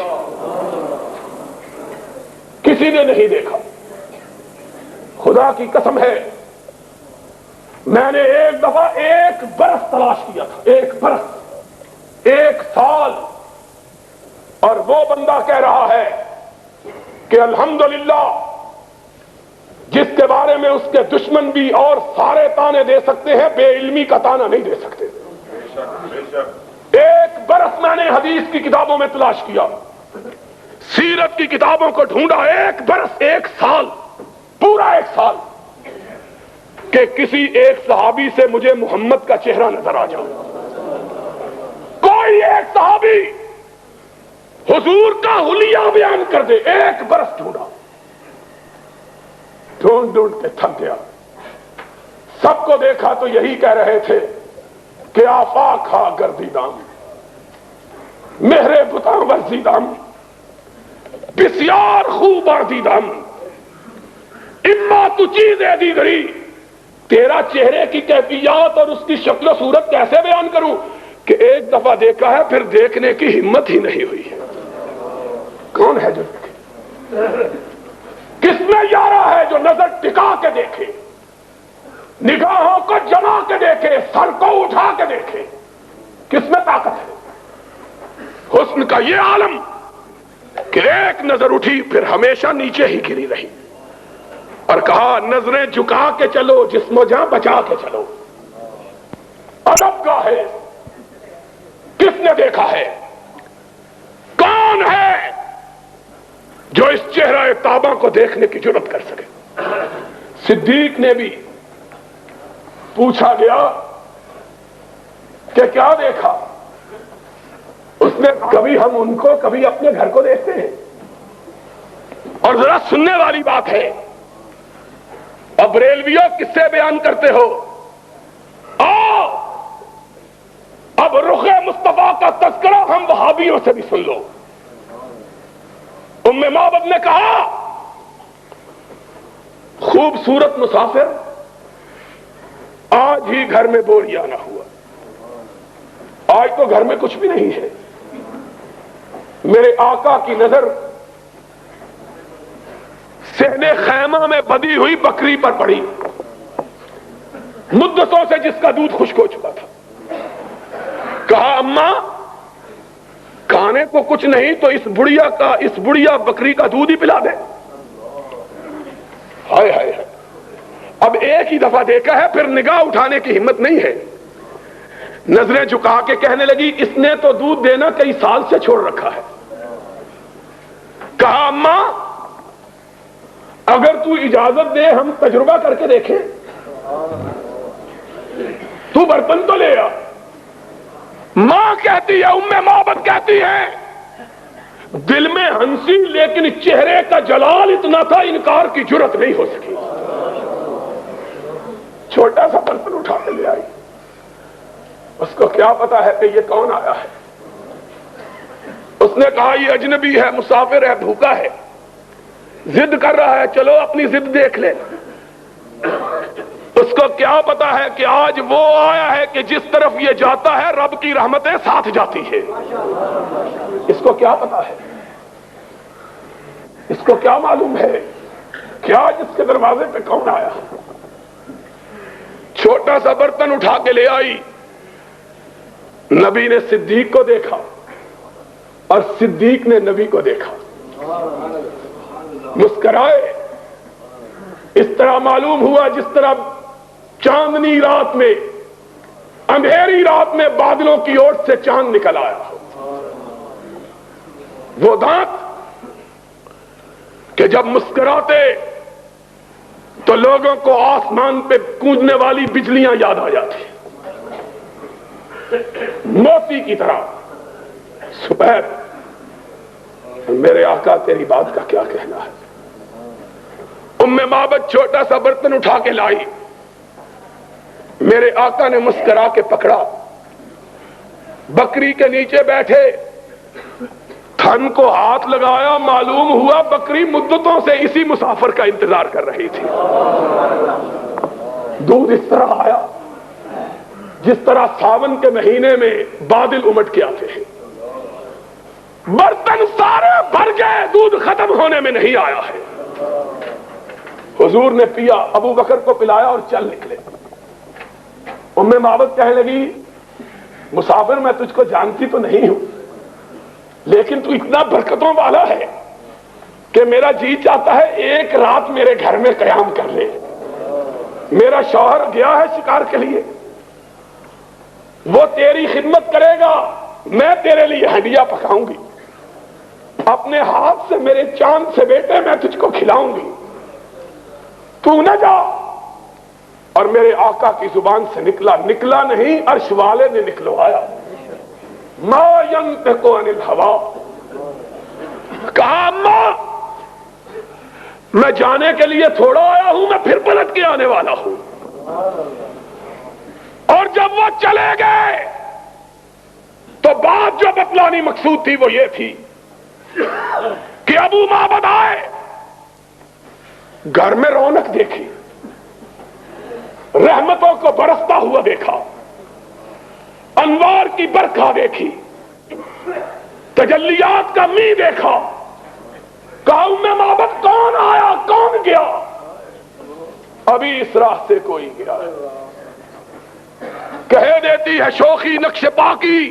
کسی نے نہیں دیکھا۔ خدا کی قسم ہے میں نے ایک دفعہ 1 برس تلاش کیا تھا، 1 برس، 1 سال، اور وہ بندہ کہہ رہا ہے کہ الحمدللہ جس کے بارے میں اس کے دشمن بھی اور سارے تانے دے سکتے ہیں بے علمی کا تانا نہیں دے سکتے۔ 1 برس میں نے حدیث کی کتابوں میں تلاش کیا، سیرت کی کتابوں کو ڈھونڈا، 1 برس، 1 سال، پورا 1 سال، کہ کسی ایک صحابی سے مجھے محمد کا چہرہ نظر آ جائے، کوئی ایک صحابی حضور کا حلیہ بیان کر دے۔ 1 برس ڈھونڈا، ڈھونڈ ڈھونڈ کے تھک گیا۔ سب کو دیکھا تو یہی کہہ رہے تھے کہ آفاق کھا گردی دام مہرے بتاں ورزی دام بسیار خوب آردی دام اما تو چیزیں دی گری۔ تیرا چہرے کی کیفیات اور اس کی شکل و صورت کیسے بیان کروں کہ ایک دفعہ دیکھا ہے پھر دیکھنے کی ہمت ہی نہیں ہوئی ہے۔ کون ہے جو دیکھے؟ کس میں یارہ ہے جو نظر ٹکا کے دیکھے، نگاہوں کو جما کے دیکھے، سر کو اٹھا کے دیکھے؟ کس میں طاقت ہے؟ حسن کا یہ عالم کہ ایک نظر اٹھی پھر ہمیشہ نیچے ہی گری رہی، اور کہا نظریں جھکا کے چلو، جسم و جاں بچا کے چلو۔ ادب کا ہے، کس نے دیکھا ہے؟ کون ہے جو اس چہرہ طابہ کو دیکھنے کی جرات کر سکے؟ صدیق نے بھی پوچھا گیا کہ کیا دیکھا؟ اس نے کبھی ہم ان کو کبھی اپنے گھر کو دیکھتے ہیں؟ اور ذرا سننے والی بات ہے، اب ریلویوں کس سے بیان کرتے ہو؟ آؤ اب رخ مصطفیٰ کا تذکرہ ہم وہابیوں سے بھی سن لو۔ ام معبد نے کہا خوبصورت مسافر آج ہی گھر میں بوریا نہ ہوا. آج تو گھر میں کچھ بھی نہیں ہے. میرے آقا کی نظر صحن خیمہ میں بدی ہوئی بکری پر پڑی، مدتوں سے جس کا دودھ خشک ہو چکا تھا. کہا اماں کھانے کو کچھ نہیں تو اس بڑھیا بکری کا دودھ ہی پلا دے. ہائے ہائے ہائے. اب ایک ہی دفعہ دیکھا ہے، پھر نگاہ اٹھانے کی ہمت نہیں ہے. نظریں جھکا کے کہنے لگی اس نے تو دودھ دینا کئی سال سے چھوڑ رکھا ہے. کہا اماں اگر تو اجازت دے ہم تجربہ کر کے دیکھیں. تو برتن تو لے آ. ماں کہتی ہے، معبد کہتی ہے، دل میں ہنسی لیکن چہرے کا جلال اتنا تھا انکار کی جرت نہیں ہو سکی. چھوٹا سا برتن اٹھا کے لے آئی. اس کو کیا پتا ہے کہ یہ کون آیا ہے. اس نے کہا یہ اجنبی ہے، مسافر ہے، بھوکا ہے، ضد کر رہا ہے، چلو اپنی ضد دیکھ لے. اس کو کیا پتا ہے کہ آج وہ آیا ہے کہ جس طرف یہ جاتا ہے رب کی رحمتیں ساتھ جاتی ہے. اس کو کیا پتا ہے، اس کو کیا معلوم ہے کہ آج اس کے دروازے پہ کون آیا. چھوٹا سا برتن اٹھا کے لے آئی. نبی نے صدیق کو دیکھا اور صدیق نے نبی کو دیکھا، مسکرائے. اس طرح معلوم ہوا جس طرح چاندنی رات میں، اندھیری رات میں بادلوں کی اوٹ سے چاند نکل آیا. وہ دانت کہ جب مسکراتے تو لوگوں کو آسمان پہ گونجنے والی بجلیاں یاد آ جاتی، موتی کی طرح سپید. میرے آقا تیری بات کا کیا کہنا ہے. معبد چھوٹا سا برتن اٹھا کے لائی. میرے آقا نے مسکرا کے پکڑا، بکری کے نیچے بیٹھے، تھن کو ہاتھ لگایا. معلوم ہوا بکری مدتوں سے اسی مسافر کا انتظار کر رہی تھی. دودھ اس طرح آیا جس طرح ساون کے مہینے میں بادل امٹ کے آتے ہیں. برتن سارے بھر گئے، دودھ ختم ہونے میں نہیں آیا ہے. حضور نے پیا، ابو بکر کو پلایا اور چل نکلے. معبد کہنے لگی مسافر میں تجھ کو جانتی تو نہیں ہوں، لیکن تو اتنا برکتوں والا ہے کہ میرا جی چاہتا ہے ایک رات میرے گھر میں قیام کر لے. میرا شوہر گیا ہے شکار کے لیے، وہ تیری خدمت کرے گا، میں تیرے لیے ہڈیاں پکاؤں گی، اپنے ہاتھ سے میرے چاند سے بیٹے میں تجھ کو کھلاؤں گی، تو نہ جا. اور میرے آقا کی زبان سے نکلا نہیں، عرش والے نے نکلوایا. ما ينطق عن الهوى. کہا اماں میں جانے کے لیے تھوڑا آیا ہوں، میں پھر پلٹ کے آنے والا ہوں. اور جب وہ چلے گئے تو بات جو بتلانی مقصود تھی وہ یہ تھی کہ ابو معبد آئے، گھر میں رونق دیکھی، رحمتوں کو برستا ہوا دیکھا، انوار کی برکھا دیکھی، تجلیات کا می دیکھا. کہا معبد کون آیا کون گیا؟ ابھی اس راستے کوئی گیا. کہہ دیتی ہے شوخی نقش پاکی،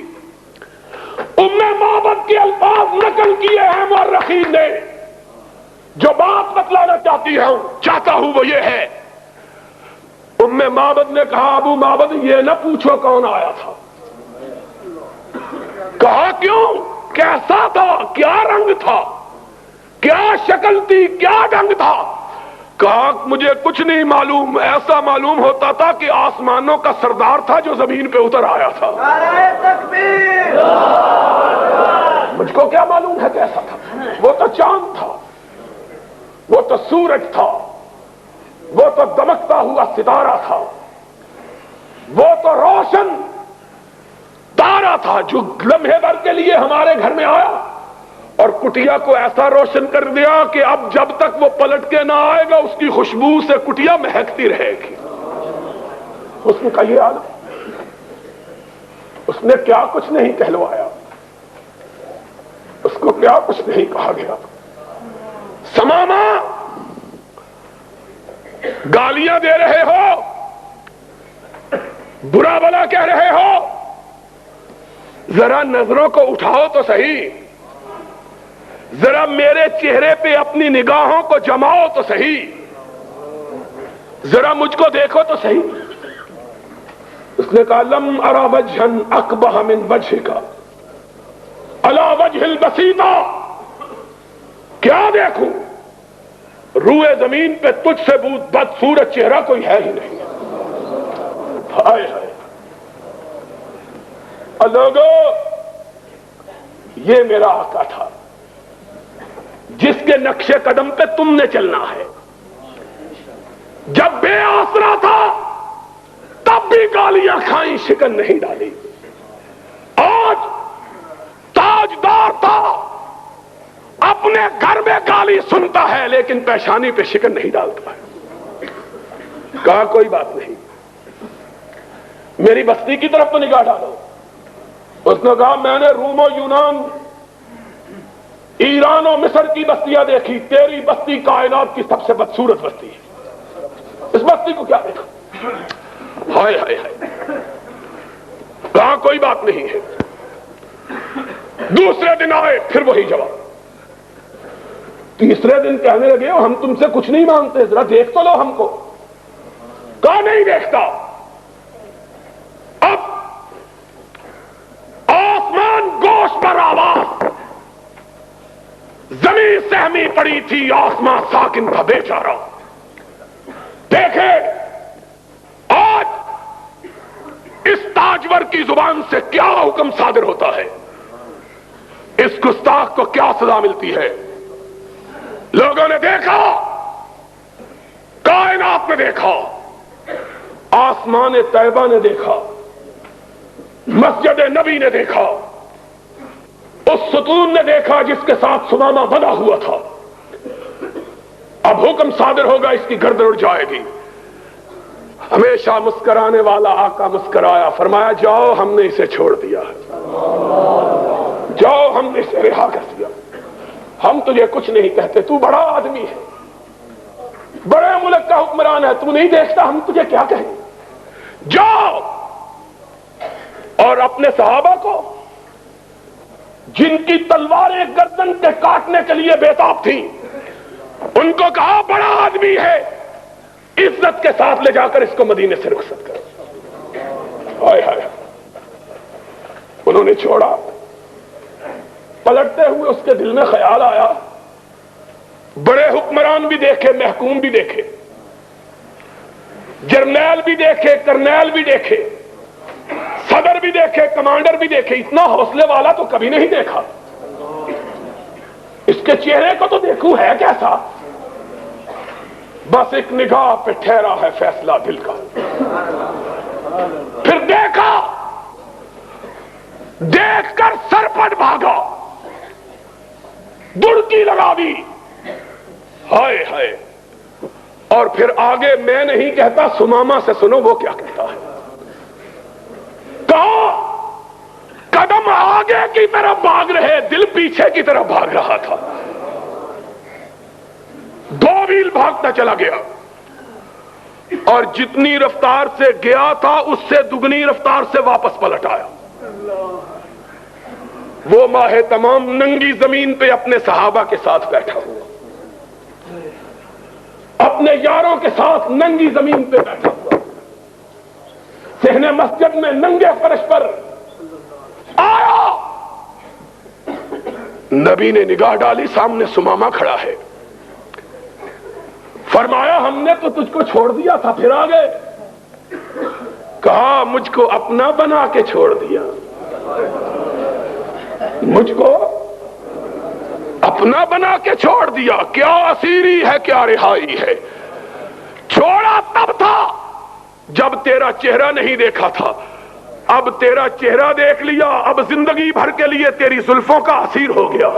معبد کے الفاظ نقل کیے ہیں مورخین نے. جو بات بتلانا چاہتا ہوں وہ یہ ہے، معبد نے کہا ابو معبد یہ نہ پوچھو کون آیا تھا. کہا کیوں؟ کیسا تھا؟ کیا رنگ تھا؟ کیا شکل تھی؟ کیا ڈنگ تھا؟ کہا مجھے کچھ نہیں معلوم، ایسا معلوم ہوتا تھا کہ آسمانوں کا سردار تھا جو زمین پہ اتر آیا تھا. مجھ کو کیا معلوم ہے کیسا تھا. وہ تو چاند تھا، وہ تو سورج تھا، وہ تو دمکتا ہوا ستارہ تھا، وہ تو روشن تارا تھا جو لمحے بھر کے لیے ہمارے گھر میں آیا اور کٹیا کو ایسا روشن کر دیا کہ اب جب تک وہ پلٹ کے نہ آئے گا اس کی خوشبو سے کٹیا مہکتی رہے گی. حسن کا یہ عالم. اس نے کیا کچھ نہیں کہلوایا, اس کو کیا کچھ نہیں کہا گیا. سماما گالیاں دے رہے ہو, برا بلا کہہ رہے ہو, ذرا نظروں کو اٹھاؤ تو صحیح, ذرا میرے چہرے پہ اپنی نگاہوں کو جماؤ تو صحیح, ذرا مجھ کو دیکھو تو صحیح. اس نے کہا لم ارا وجھا اقبح من وجھک علی وجہ البسیطہ, کیا دیکھوں روئے زمین پہ تجھ سے بدصورت چہرہ کوئی ہے ہی نہیں. ہائے ہائے لوگو, یہ میرا آقا تھا جس کے نقش قدم پہ تم نے چلنا ہے. جب بے آسرا تھا تب بھی گالیاں کھائیں, شکن نہیں ڈالی. آج تاجدار تھا, اپنے گھر میں گالی سنتا ہے لیکن پیشانی پہ شکن نہیں ڈالتا ہے. کہا کوئی بات نہیں, میری بستی کی طرف تو نگاہ ڈالو. اس نے کہا میں نے روم و یونان, ایران و مصر کی بستیاں دیکھی, تیری بستی کائنات کی سب سے بدصورت بستی ہے. اس بستی کو کیا دیکھا؟ ہائے ہائے ہائے. کہا کوئی بات نہیں ہے. دوسرے دن آئے, پھر وہی جواب. تیسرے دن کہنے لگے ہم تم سے کچھ نہیں مانگتے, ذرا دیکھ تو لو ہم کو. کہا نہیں دیکھتا. اب آسمان گوش پر آواز, زمین سہمی پڑی تھی, آسمان ساکن تھا بیچارہ. دیکھے آج اس تاجور کی زبان سے کیا حکم صادر ہوتا ہے, اس گستاخ کو کیا سزا ملتی ہے. لوگوں نے دیکھا, کائنات نے دیکھا, آسمان طیبہ نے دیکھا, مسجد نبی نے دیکھا, اس ستون نے دیکھا جس کے ساتھ سمامہ بنا ہوا تھا. اب حکم صادر ہوگا, اس کی گردن اڑ جائے گی. ہمیشہ مسکرانے والا آقا مسکرایا, فرمایا جاؤ ہم نے اسے چھوڑ دیا, جاؤ ہم نے اسے رہا کر دیا. ہم تجھے کچھ نہیں کہتے, تو بڑا آدمی ہے, بڑے ملک کا حکمران ہے, تو نہیں دیکھتا ہم تجھے کیا کہیں. جاؤ اور اپنے صحابہ کو جن کی تلواریں گردن کے کاٹنے کے لیے بےتاب تھیں, ان کو کہا بڑا آدمی ہے, عزت کے ساتھ لے جا کر اس کو مدینے سے رخصت کرو. ہائے ہائے. انہوں نے چھوڑا. پلٹتے ہوئے اس کے دل میں خیال آیا, بڑے حکمران بھی دیکھے, محکوم بھی دیکھے, جرنیل بھی دیکھے, کرنیل بھی دیکھے, صدر بھی دیکھے, کمانڈر بھی دیکھے, اتنا حوصلے والا تو کبھی نہیں دیکھا. اس کے چہرے کو تو دیکھوں ہے کیسا. بس ایک نگاہ پہ ٹھہرا ہے فیصلہ دل کا. پھر دیکھا, دیکھ کر سر پٹ بھاگا, دڑکی لگا دی. ہائے ہائے. اور پھر آگے میں نہیں کہتا, سمامہ سے سنو وہ کیا کہتا ہے. کہا قدم آگے کی طرف بھاگ رہے, دل پیچھے کی طرف بھاگ رہا تھا. 2 میل بھاگتا چلا گیا, اور جتنی رفتار سے گیا تھا اس سے دگنی رفتار سے واپس پلٹ آیا. وہ ماہ تمام ننگی زمین پہ اپنے صحابہ کے ساتھ بیٹھا ہوا, اپنے یاروں کے ساتھ ننگی زمین پہ بیٹھا ہوا, صحن مسجد میں ننگے فرش پر آیا. نبی نے نگاہ ڈالی, سامنے سمامہ کھڑا ہے. فرمایا ہم نے تو تجھ کو چھوڑ دیا تھا, پھر آ گئے. کہا مجھ کو اپنا بنا کے چھوڑ دیا, مجھ کو اپنا بنا کے چھوڑ دیا. کیا اسیری ہے, کیا رہائی ہے. چھوڑا تب تھا جب تیرا چہرہ نہیں دیکھا تھا, اب تیرا چہرہ دیکھ لیا، اب زندگی بھر کے لیے تیری زلفوں کا اسیر ہو گیا۔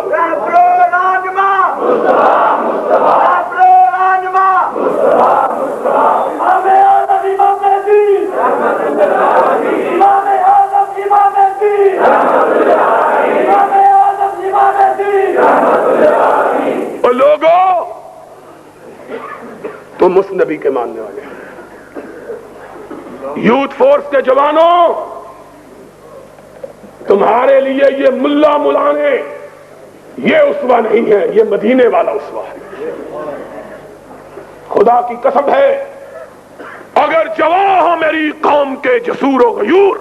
اور لوگوں، تم اس نبی کے ماننے والے ہیں۔ یوتھ فورس کے جوانوں، تمہارے لیے یہ ملا ملانے یہ اسوہ نہیں ہے، یہ مدینے والا اسوہ ہے۔ خدا کی قسم ہے، اگر جواں ہو میری قوم کے جسور و غیور،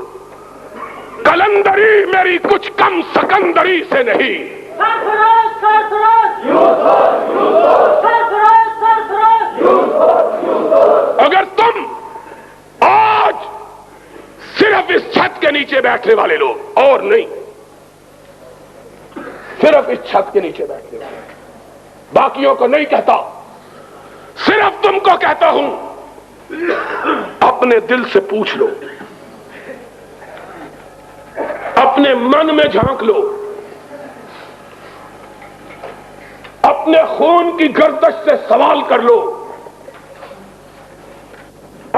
کلندری میری کچھ کم سکندری سے نہیں۔ اگر تم آج صرف اس چھت کے نیچے بیٹھنے والے لوگ، اور نہیں، صرف اس چھت کے نیچے بیٹھنے والے، باقیوں کو نہیں کہتا، صرف تم کو کہتا ہوں، اپنے دل سے پوچھ لو، اپنے من میں جھانک لو، اپنے خون کی گردش سے سوال کر لو،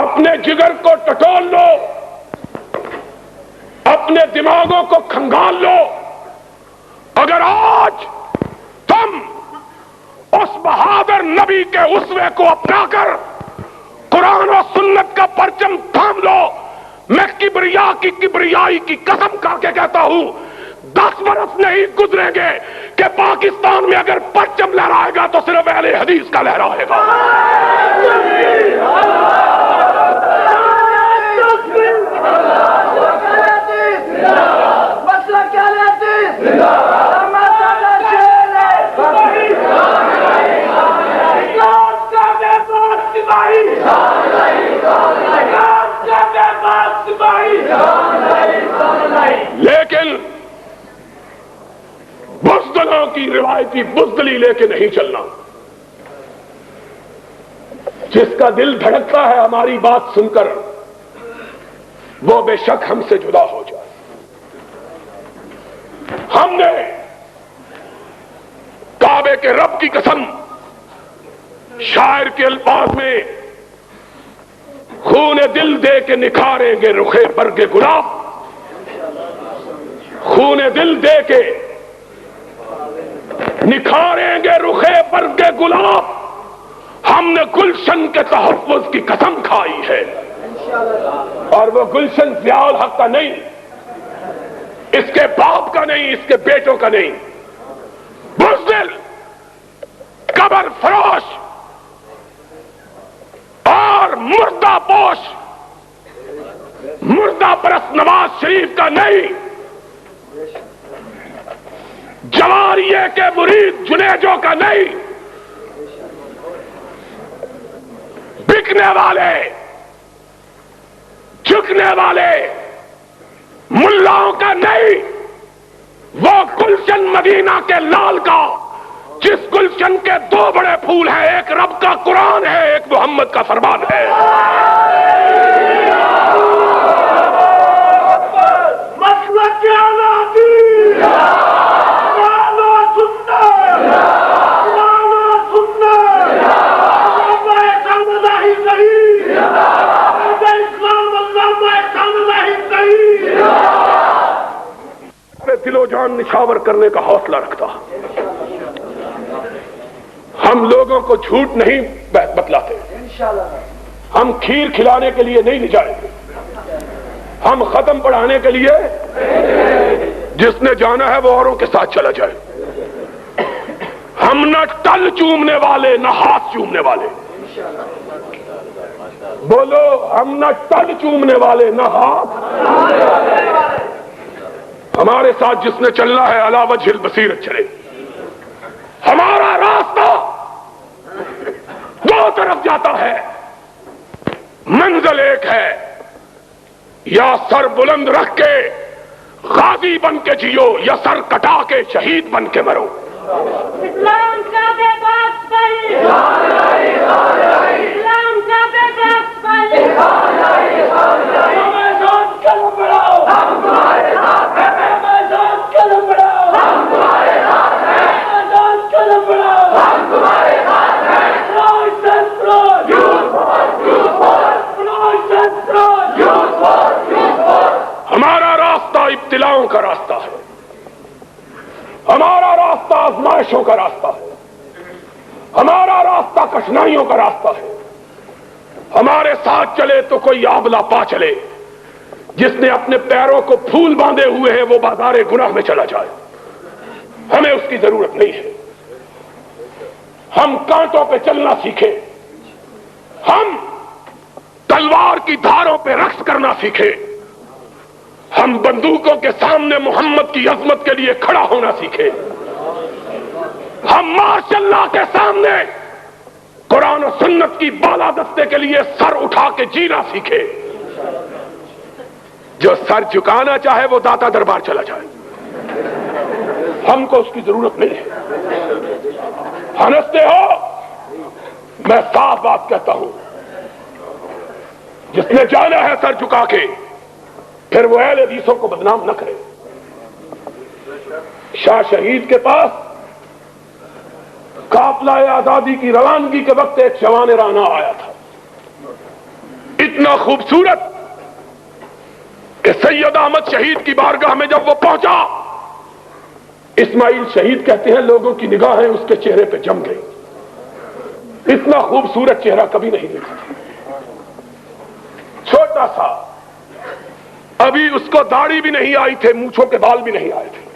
اپنے جگر کو ٹٹول لو، اپنے دماغوں کو کھنگال لو۔ اگر آج تم اس بہادر نبی کے اسوے کو اپنا کر قرآن و سنت کا پرچم تھام لو، میں کبریا کی کبریائی کی قسم کھا کے کہتا ہوں، 10 برس نہیں گزریں گے کہ پاکستان میں اگر پرچم لہرائے گا تو صرف اہل حدیث کا لہرائے گا۔ لیکن بزدلوں کی روایتی بزدلی لے کے نہیں چلنا۔ جس کا دل دھڑکتا ہے ہماری بات سن کر، وہ بے شک ہم سے جدا ہو جائے۔ ہم نے کعبے کے رب کی قسم، شاعر کے الفاظ میں، خون دل دے کے نکھاریں گے رخے برگ گلاب، خون دل دے کے نکھاریں گے رخے برگ گلاب۔ ہم نے گلشن کے تحفظ کی قسم کھائی ہے، اور وہ گلشن ضیاء الحق کا نہیں، اس کے باپ کا نہیں، اس کے بیٹوں کا نہیں، بزدل، قبر فروش اور مردہ پوش، مردہ پرست نواز شریف کا نہیں، جواریے کے مرید جنیجوں کا نہیں، بکنے والے، جھکنے والے ملاؤں کا نہیں، وہ گلشن مدینہ کے لال کا، جس گلشن کے 2 بڑے پھول ہیں، ایک رب کا قرآن ہے، ایک محمد کا فرمان ہے۔ دل و جان نچھاور کرنے کا حوصلہ رکھتا۔ ہم لوگوں کو جھوٹ نہیں بتلاتے، ہم کھیر کھلانے کے لیے نہیں جائیں گے، ہم ختم پڑھانے کے لیے، جس نے جانا ہے وہ اوروں کے ساتھ چلا جائے۔ ہم نہ ٹل چومنے والے نہ ہاتھ چومنے والے، بولو، ہم نہ ٹل چومنے والے نہ ہاتھ۔ ہمارے ساتھ جس نے چلنا ہے علی وجہ البصیرت چلے۔ ہمارا راستہ 2 طرف جاتا ہے، منزل ایک ہے، یا سر بلند رکھ کے غازی بن کے جیو، یا سر کٹا کے شہید بن کے مرو۔ اسلام کا بے باک پر، اسلام کا بے باک پر، ہمارا راستہ آزمائشوں کا راستہ ہے، ہمارا راستہ کٹھنائیوں کا راستہ ہے۔ ہمارے ساتھ چلے تو کوئی آبلا پا چلے، جس نے اپنے پیروں کو پھول باندھے ہوئے ہیں وہ بازار گناہ میں چلا جائے، ہمیں اس کی ضرورت نہیں ہے۔ ہم کانٹوں پہ چلنا سیکھیں، ہم تلوار کی دھاروں پہ رقص کرنا سیکھیں، ہم بندوقوں کے سامنے محمد کی عظمت کے لیے کھڑا ہونا سیکھیں، ہم ماشاء اللہ کے سامنے قرآن و سنت کی بالادستے کے لیے سر اٹھا کے جینا سیکھیں۔ جو سر جھکانا چاہے وہ داتا دربار چلا جائے، ہم کو اس کی ضرورت نہیں ہے۔ ہنستے ہو، میں صاف بات کہتا ہوں، جس نے جانا ہے سر جھکا کے پھر وہ اہل حدیثوں کو بدنام نہ کرے۔ شاہ شہید کے پاس قافلہ آزادی کی روانگی کے وقت ایک جوان رانا آیا تھا، اتنا خوبصورت کہ سید احمد شہید کی بارگاہ میں جب وہ پہنچا، اسماعیل شہید کہتے ہیں لوگوں کی نگاہیں اس کے چہرے پہ جم گئی، اتنا خوبصورت چہرہ کبھی نہیں دیکھا تھا۔ چھوٹا سا، ابھی اس کو داڑھی بھی نہیں آئی تھے، مونچھوں کے بال بھی نہیں آئے تھے۔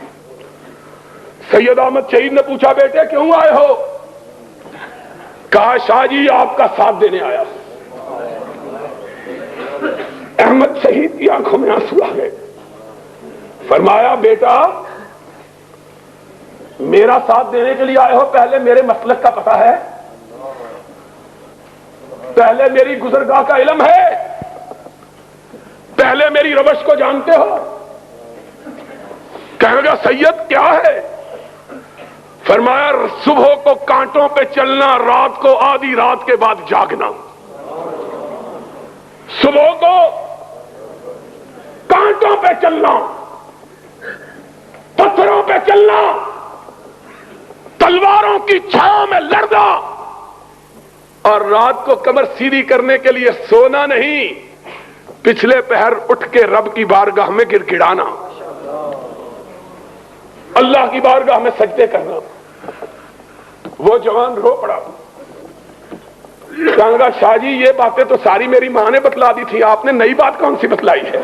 سید احمد شہید نے پوچھا بیٹے کیوں آئے ہو؟ کہا شاہ جی آپ کا ساتھ دینے آیا۔ احمد شہید کی آنکھوں میں آنسو آ گئے۔ فرمایا بیٹا میرا ساتھ دینے کے لیے آئے ہو، پہلے میرے مسلک کا پتہ ہے، پہلے میری گزرگاہ کا علم ہے، پہلے میری روش کو جانتے ہو؟ کہنے لگا سید کیا ہے؟ فرمایا صبح کو کانٹوں پہ چلنا، رات کو آدھی رات کے بعد جاگنا۔ صبح کو کانٹوں پہ چلنا، پتھروں پہ چلنا، تلواروں کی چھاؤں میں لڑنا، اور رات کو کمر سیدھی کرنے کے لیے سونا نہیں، پچھلے پہر اٹھ کے رب کی بارگاہ میں گر گڑانا، اللہ کی بارگاہ میں سجدے کرنا۔ وہ جوان رو پڑا، کہنے لگا شاہ جی یہ باتیں تو ساری میری ماں نے بتلا دی تھی، آپ نے نئی بات کون سی بتلائی ہے؟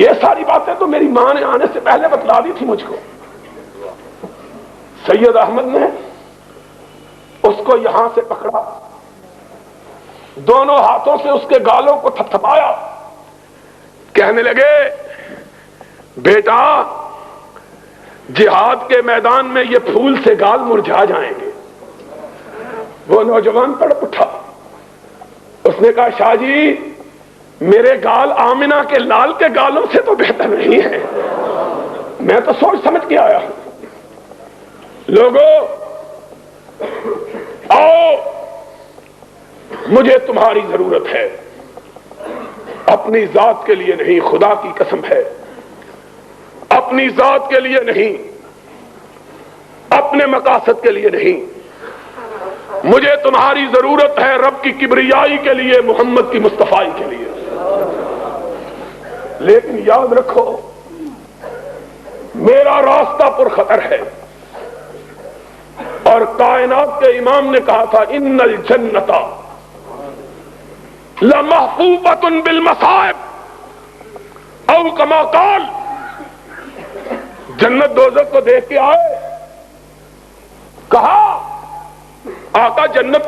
یہ ساری باتیں تو میری ماں نے آنے سے پہلے بتلا دی تھی مجھ کو۔ سید احمد نے اس کو یہاں سے پکڑا، دونوں ہاتھوں سے اس کے گالوں کو تھپتھپایا، کہنے لگے بیٹا جہاد کے میدان میں یہ پھول سے گال مرجھا جائیں گے۔ وہ نوجوان تڑپ اٹھا، اس نے کہا شاہ جی میرے گال آمنہ کے لال کے گالوں سے تو بہتر نہیں ہے، میں تو سوچ سمجھ کے آیا ہوں۔ لوگوں آؤ، مجھے تمہاری ضرورت ہے، اپنی ذات کے لیے نہیں، خدا کی قسم ہے، اپنی ذات کے لیے نہیں، اپنے مقاصد کے لیے نہیں، مجھے تمہاری ضرورت ہے رب کی کبریائی کے لیے، محمد کی مصطفائی کے لیے۔ لیکن یاد رکھو میرا راستہ پر خطر ہے، اور کائنات کے امام نے کہا تھا ان الجنت لمحفوظۃ بالمصائب، او کما قال، جنت دوزخ کو دیکھ کے آئے، کہا آقا جنت